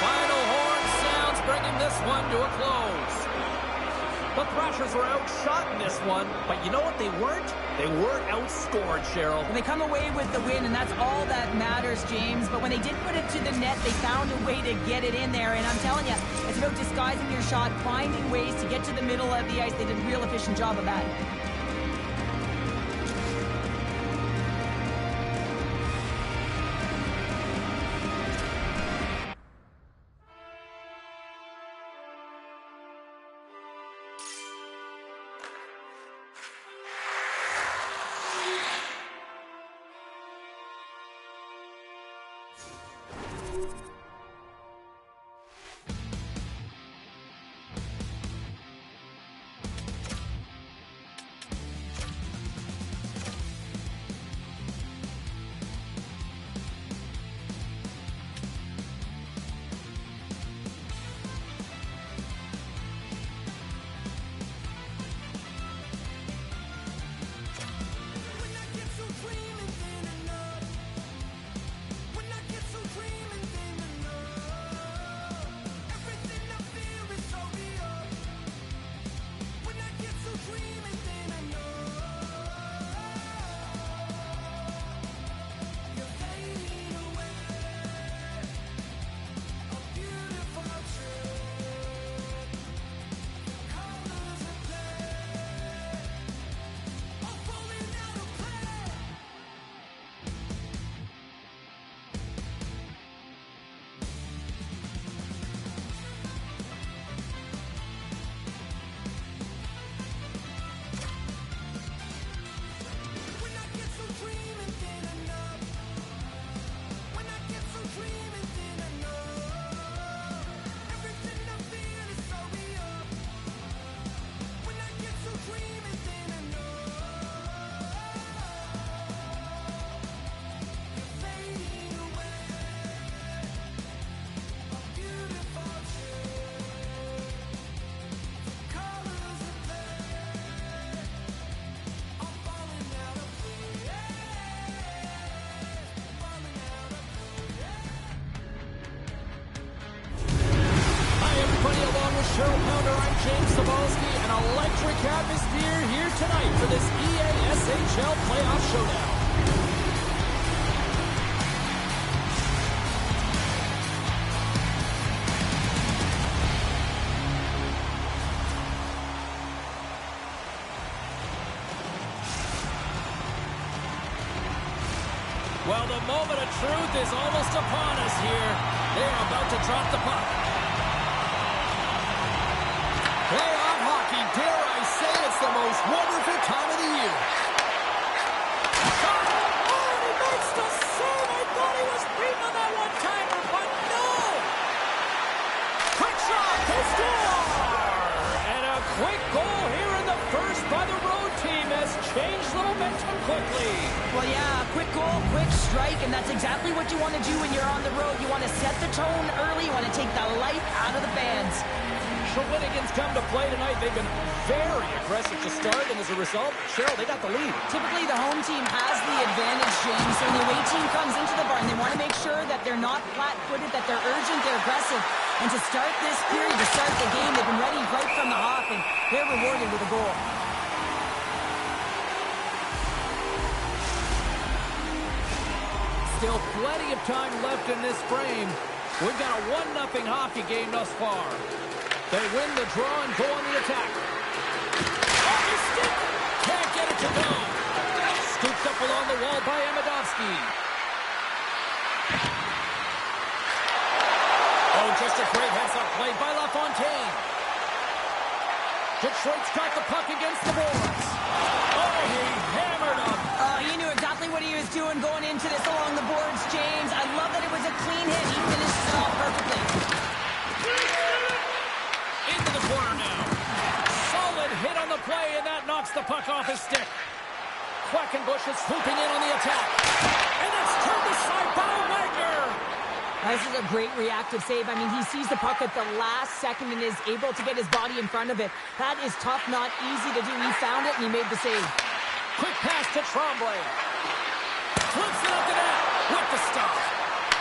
Final horn sounds, bringing this one to a close. The Thrashers were outshot in this one, but you know what they weren't? They weren't outscored, Cheryl. They come away with the win, and that's all that matters, James. But when they did put it to the net, they found a way to get it in there. And I'm telling you, it's about disguising your shot, finding ways to get to the middle of the ice. They did a real efficient job of that. along with Cheryl Pounder, I'm James Cebulski. An electric atmosphere here tonight for this EASHL Playoff Showdown. Well, the moment of truth is almost upon us here. They're about to drop the puck. Playoff hockey, dare I say it's the most wonderful time of the year. Shot! Oh, he makes the save! I thought he was beaten on that one-timer, but no! Quick shot! They score! And a quick goal here in the first by the road team has changed the momentum quickly. Well, yeah, quick goal, quick strike, and that's exactly what you want to do when you're on the road. You want to set the tone early. You want to take the life out of the fans. Shawinigan's come to play tonight. They've been very aggressive to start, and as a result, Cheryl, they got the lead. Typically, the home team has the advantage, James. So when the away team comes into the barn, they want to make sure that they're not flat-footed, that they're urgent, they're aggressive. And to start this period, to start the game, they've been ready right from the hop, and they're rewarded with a goal. Still plenty of time left in this frame. We've got a 1-0 hockey game thus far. They win the draw and go on the attack. Oh, the stick! Can't get it to go. Scooped up along the wall by Amidovsky. Oh, just a great heads-up play by LaFontaine. Detroit's got the puck against the boards. Oh, he hammered him. He knew exactly what he was doing going into this along the boards, James. I love that it was a clean hit. He finished it off perfectly. Into the corner now. Solid hit on the play, and that knocks the puck off his stick. Quackenbush is swooping in on the attack. And it's turned aside by Wagner. This is a great reactive save. I mean, he sees the puck at the last second and is able to get his body in front of it. That is tough, not easy to do. He found it, and he made the save. Quick pass to Tremblay. Flips it up the net with the stop.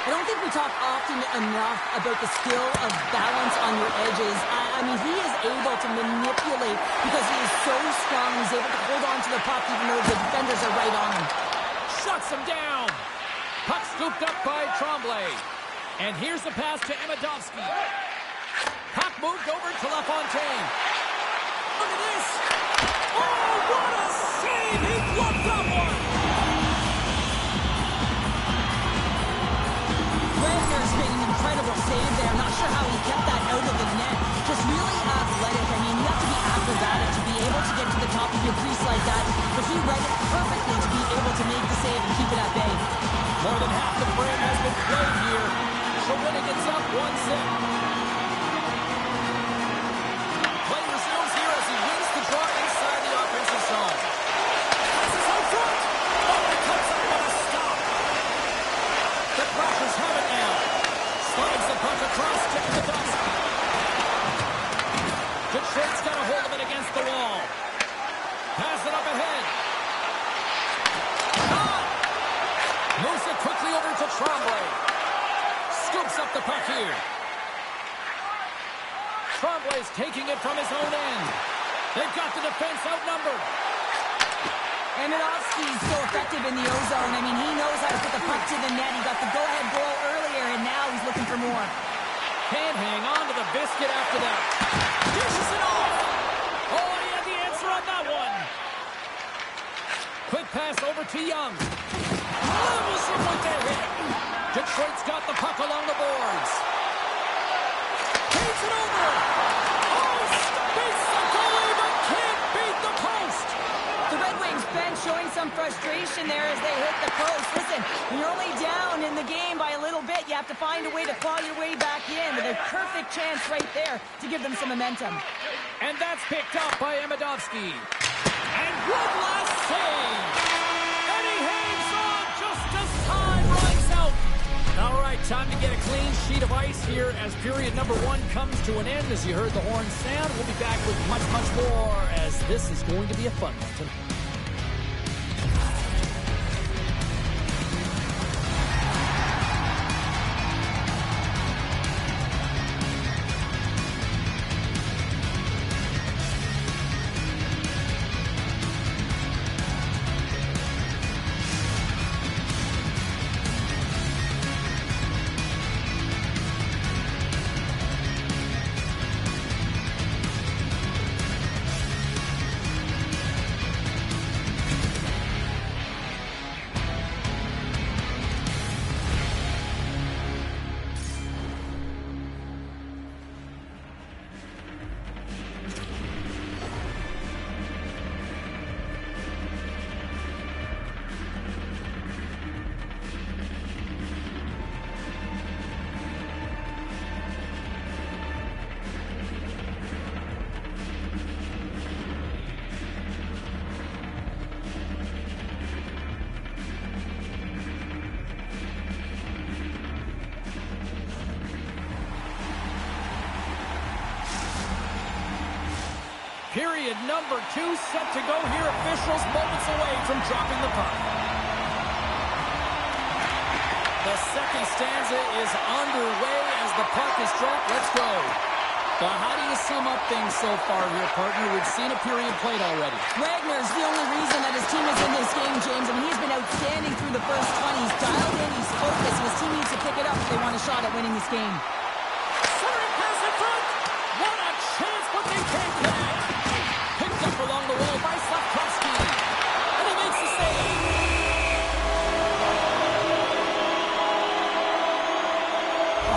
I don't think we talk often enough about the skill of balance on your edges. I mean, he is able to manipulate because he is so strong. He's able to hold on to the puck even though the defenders are right on him. Shuts him down. Puck scooped up by Tremblay. And here's the pass to Amidovsky. Puck moved over to LaFontaine. Look at this. Oh, what a save. He blocked that one. Wagner's made an incredible save there. Not sure how he kept that out of the net. Just really athletic. I mean, you have to be acrobatic to be able to get to the top of your crease like that. But he read it perfectly to be able to make the save and keep it at bay. More than half the frame has been played here. Shawinigan's up 1-0. Play resumes here as he wins the draw inside the offensive zone. Passes out front. Oh, it comes up on a stop. The Crushers have it now. Slides the puck across to Amidovsky. Detroit's got a hold of it against the wall. Pass it up ahead. Shot! Moves it quickly over to Tremblay. Scoops up the puck here. Tremblay's taking it from his own end. They've got the defense outnumbered. Amidovsky's so effective in the O-zone. I mean, he knows how to put the puck to the net. He got the go-ahead goal earlier, and now he's looking for more. Can't hang on to the biscuit after that. Dishes it off. Oh, he had the answer on that one. Quick pass over to Young. Levels him with the hit. Detroit's got the puck along the boards. Takes it over. Oh, beats the goalie, but can't beat the post. The Red Wings bench showing some frustration there as they hit the post. Listen, when you're only down in the game by a little bit, you have to find a way to claw your way back in with a perfect chance right there to give them some momentum. And that's picked up by Amidovsky. And one last save. And he hangs on just as time runs out. All right, time to get a clean sheet of ice here as period number 1 comes to an end. As you heard the horn sound, we'll be back with much, much more as this is going to be a fun one tonight. Period number 2 set to go here. Officials moments away from dropping the puck. The second stanza is underway as the puck is dropped. Let's go. Well, how do you sum up things so far here, partner? We've seen a period played already. Wagner's the only reason that his team is in this game, James. I mean, he's been outstanding through the first 20. He's dialed in, he's focused, and his team needs to pick it up if they want a shot at winning this game. Serie pass in front. What a chance, but they can't connect. Picked up along the wall by Slavkovsky. And he makes the save.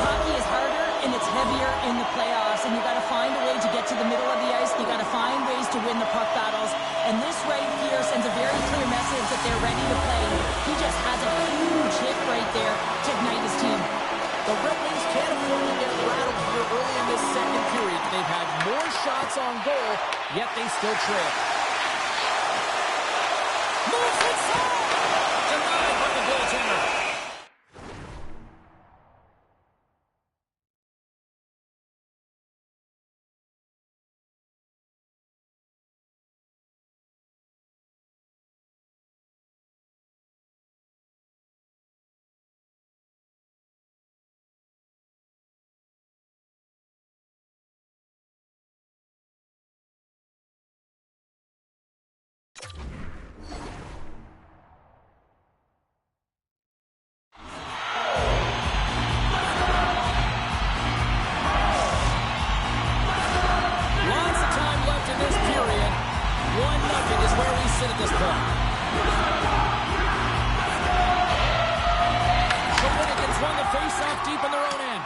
Hockey is harder and it's heavier in the playoffs, and you got to find a way to get to the middle of the ice. You got to find ways to win the puck battles, and this right here sends a very clear message that they're ready to play. He just has a huge hit right there to ignite his team. The Red Wings can't afford to get rattled here early in this second period. They've had more shots on goal, yet they still trail. Moves inside! Denied by the goaltender. At this point. Shawinigan's won the face-off deep in their own end.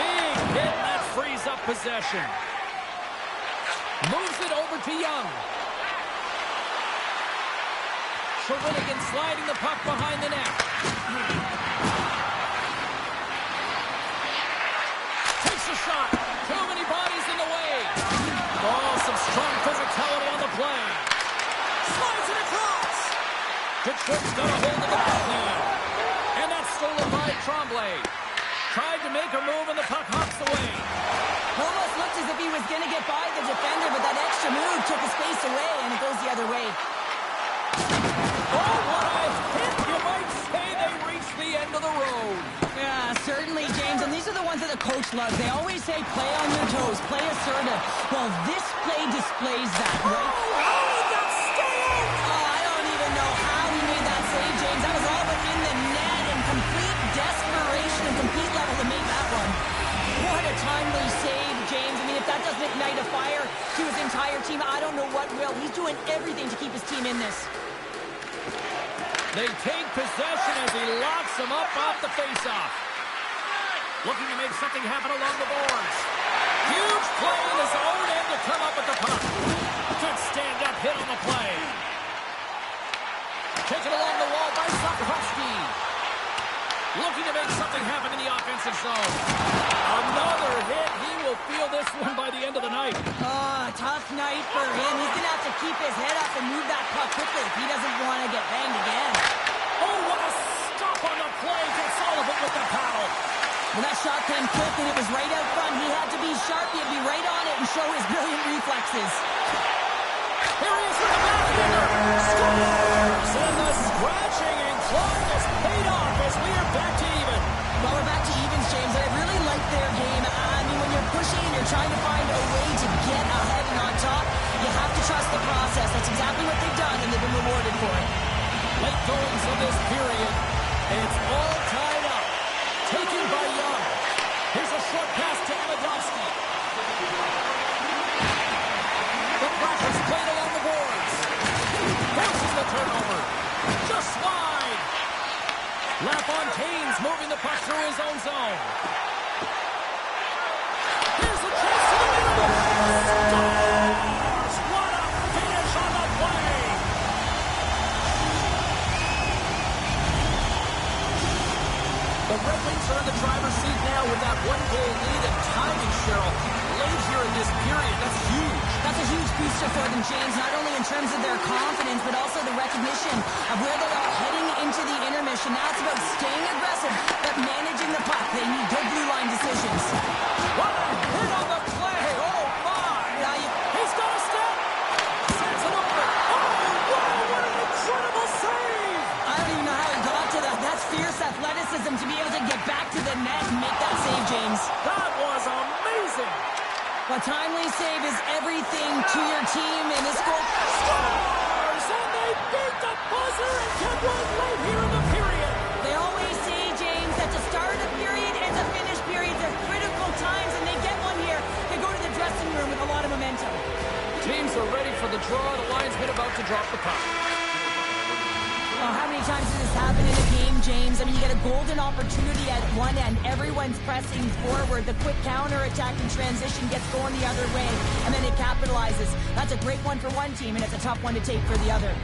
Big hit, and that frees up possession. Moves it over to Young. Shawinigan sliding the puck behind the net. Takes a shot. Too many bodies in the way. Oh, some strong physicality on the play. Slides it across. Detroit's got a hold of the puck now. And that's stolen by Tremblay. Tried to make a move and the puck hops away. Almost looked as if he was going to get by the defender, but that extra move took his space away, and it goes the other way. Oh, what a hit! You might say they reached the end of the road. Yeah, certainly, James, and these are the ones that the coach loves. They always say, play on your toes, play assertive. Well, this play displays that, right? How did that stay out? Oh, I don't even know how he made that save, James. That was all but in the net, and complete desperation and complete level to make that one. What a timely save, James. I mean, if that doesn't ignite a fire to his entire team, I don't know what will. He's doing everything to keep his team in this. They take possession as he locks them up off the faceoff. Looking to make something happen along the boards. Huge play in his own end to come up with the puck. Good stand-up hit on the play. Taken along the wall by Slavkovsky. Looking to make something happen in the offensive zone. Another hit. He will feel this one by the end of the night. Tough night for him. He's going to have to keep his head up and move that puck quickly if he doesn't want to get banged again. Oh, what a stop on the play. Gets all of it with the paddle. When that shot came quick and it was right out front, he had to be sharp. He had to be right on it and show his brilliant reflexes. Here he is with the backhander. Scores! And the scratching and clawing has paid off as we are back to even. Well, we're back to evens, James, and I really like their game. I mean, when you're pushing and you're trying to find a way to get ahead and on top, you have to trust the process. That's exactly what they've done, and they've been rewarded for it. Late goings of this period, and it's all tied up. Taken by Young. Here's a short pass to Amadovsky. The Thrashers played along the boards. Forces the turnover. Just wide. LaFontaine's moving the puck through his own zone. Here's a chance to the middle. Scores! What a finish on the play! The Red Wings are in the driver's seat now with that one-goal lead and timing, Cheryl. Late here in this period, that's huge. That's a huge booster for them, James, not only in terms of their confidence, but also the recognition of where they are heading into the intermission. Now it's about staying aggressive, but managing the puck. They need good blue line decisions. What a hit on the the net and make that save, James. That was amazing. A timely save is everything to your team, and this goal Scores! And they beat the buzzer and kept one right here in the period. They always say, James, that to start a period and to finish periods are critical times, and they get one here. They go to the dressing room with a lot of momentum. Teams are ready for the draw. The linesman about to drop the puck. Oh, how many times does this happen in a game, James? I mean, you get a golden opportunity at one end. Everyone's pressing forward. The quick counter-attack and transition gets going the other way, and then it capitalizes. That's a great one for one team, and it's a tough one to take for the other.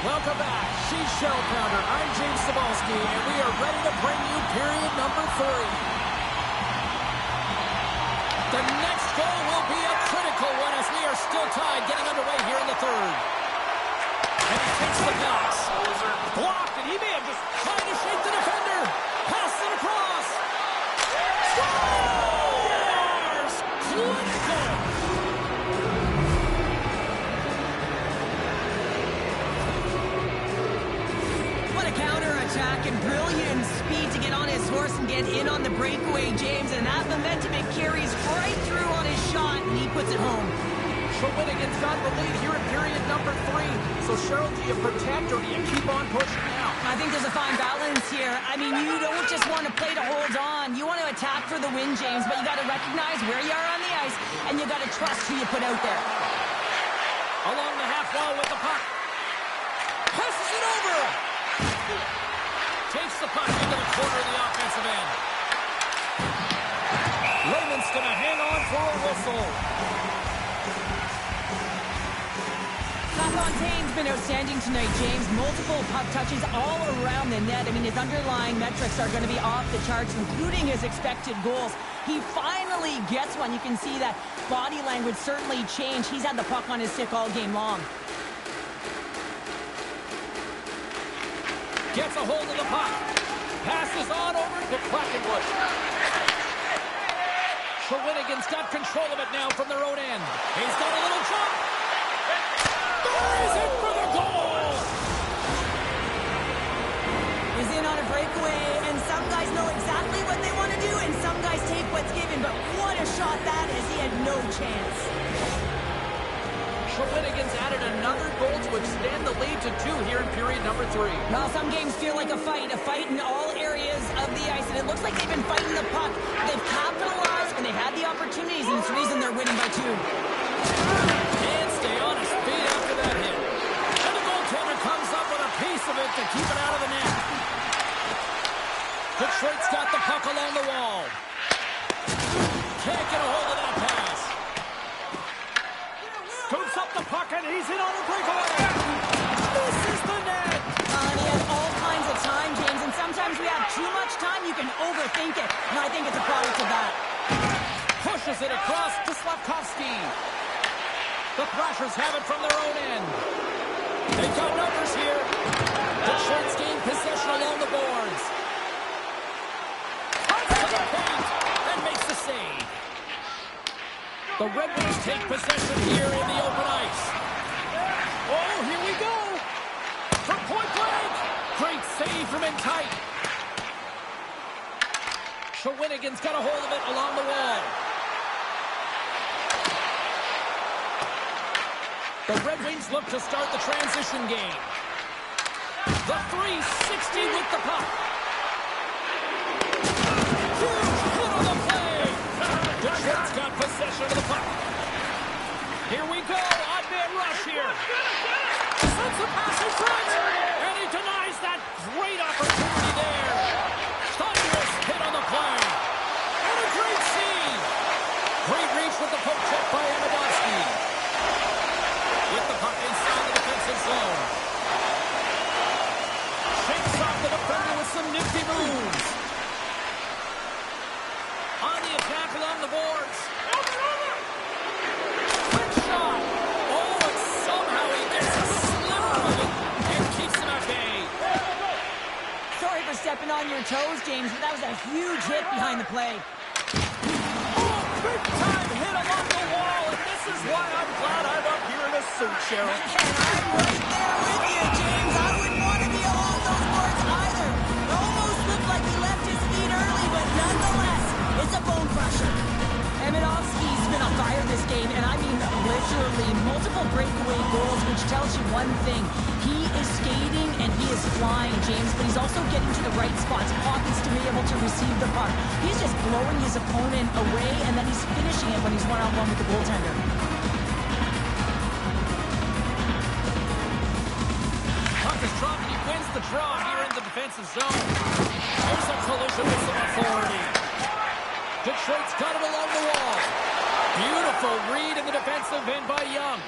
Welcome back. She's Shell Pounder. I'm James Cebulski, and we are ready to bring you period number 3. The next goal will be a critical one as we are still tied, getting underway here in the third. And he takes the pass. Blocked, and he may have just tried to shake the defender. Pass it across. Scores! Clinical! Counter-attack and brilliant speed to get on his horse and get in on the breakaway, James, and that momentum it carries right through on his shot, and he puts it home. Shawinigan's got the lead here in period number 3. So, Cheryl, do you protect or do you keep on pushing now? I think there's a fine balance here. I mean, you don't just want to play to hold on. You want to attack for the win, James, but you got to recognize where you are on the ice, and you got to trust who you put out there. Along the half wall with the puck. Passes it over. Takes the puck into the corner of the offensive end. Raymond's going to hang on for a whistle. LaFontaine's been outstanding tonight, James. Multiple puck touches all around the net. I mean, his underlying metrics are going to be off the charts, including his expected goals. He finally gets one. You can see that body language certainly changed. He's had the puck on his stick all game long. Gets a hold of the puck. Passes on over to Quackenwood. Shawinigan's got control of it now from their own end. He's got a little jump. There is it for the goal. He's in on a breakaway, and some guys know exactly what they want to do, and some guys take what's given. But what a shot that is. He had no chance. Shawinigan's added another goal to extend the lead to 2 here in period number 3. Well, some games feel like a fight in all areas of the ice, and it looks like they've been fighting the puck. They've capitalized when they had the opportunities, and it's the reason they're winning by 2. And stay on his feet after that hit. And the goaltender comes up with a piece of it to keep it out of the net. Detroit's got the puck along the wall. Can't get a hold of that pass. Scoops up the puck, and he's in on a breakaway. This is the net. And he has all kinds of time, James, and sometimes we have too much time, you can overthink it, and I think it's a product of that. Pushes it across to Slavkovsky. The Thrashers have it from their own end. They've got numbers here. Detroit's gained possession along the boards. Cuts to the paint and makes the save. The Red Wings take possession here in the open ice. Oh, here we go. From point blank. Great save from in tight. Shawinigan's got a hold of it along the wall. The Red Wings look to start the transition game. The 360 with the puck. Huge hit on the play. Detroit's got possession of the puck. Here we go. Odd man rush here. Sends a pass in front. And he denies that great opportunity there. Thunderous hit on the play. And a great save. Great reach with the poke check by Amidovsky. With the puck inside the defensive zone. Shakes off the defender with some nifty moves. On the attack along the boards. Quick shot. Oh, and somehow he gets a sliver of it and keeps him at bay. Sorry for stepping on your toes, James, but that was a huge hit behind the play. Oh, big time hit along the wall, and this is why I'm glad I'm up here in a suit, Cheryl. And I'm right there with you, James. I wouldn't want to be along those boards either. It almost looked like he left his feet early, but nonetheless, it's a bone crusher. Amidovsky's been on fire this game, and I mean literally multiple breakaway goals, which tells you one thing. He is skating and he is flying, James, but he's also getting to the right spots, pockets to be able to receive the puck. He's just blowing his opponent away, and then he's finishing it when he's one-on-one with the goaltender. Puck is dropped, and he wins the draw here in the defensive zone. There's a collision with some authority. Detroit's got it along the wall. Beautiful read in the defensive end by Young.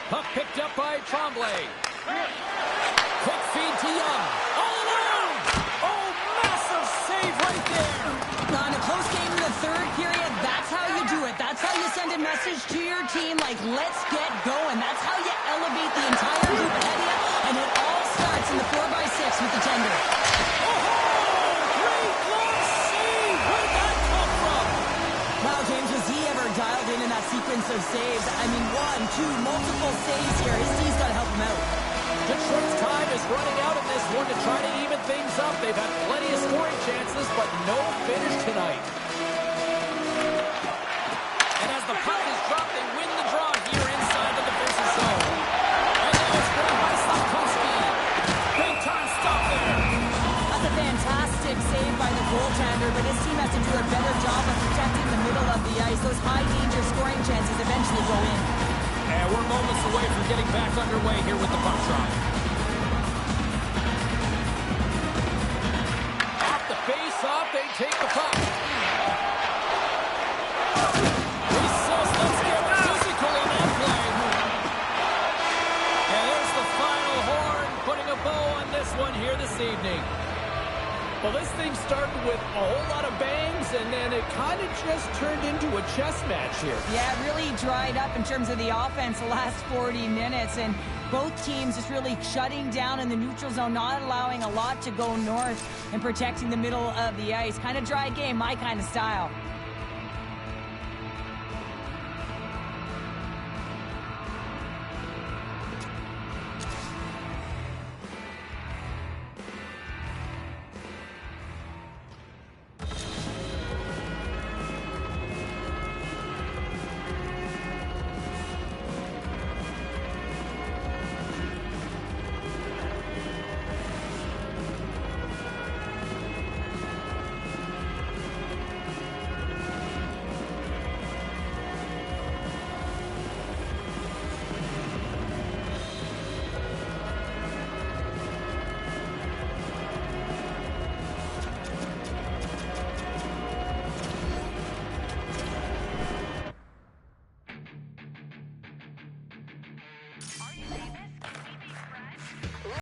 Puck picked up by Tremblay. Quick feed to Young. All alone! Oh, massive save right there! Now, in a close game in the third period, that's how you do it. That's how you send a message to your team like, let's get going. That's how you elevate the entire group ahead of you, and it all starts in the 4x6 with the tender. Great glove save! Where did that come from? Wow, James, was he ever dialed in that sequence of saves? I mean, 1, 2, multiple saves here. His D's got to help him out. Detroit's time is running out in this one to try to even things up. They've had plenty of scoring chances, but no finish tonight. And as the puck is dropped, they win the draw here inside the defensive zone. And now it's put by Slafkovsky. Big time stop there. That's a fantastic save by the goaltender, but his team has to do a better job of protecting the middle of the ice. Those high-danger scoring chances eventually go in. And we're moments away from getting back underway here with the puck drop. Off the face-off, they take the puck. He says, let's get physical in that play. And there's the final horn, putting a bow on this one here this evening. Well, this thing started with a whole lot of bangs, and then it kind of just turned into a chess match here. Yeah, it really dried up in terms of the offense the last 40 minutes, and both teams just really shutting down in the neutral zone, not allowing a lot to go north and protecting the middle of the ice. Kind of dry game, my kind of style.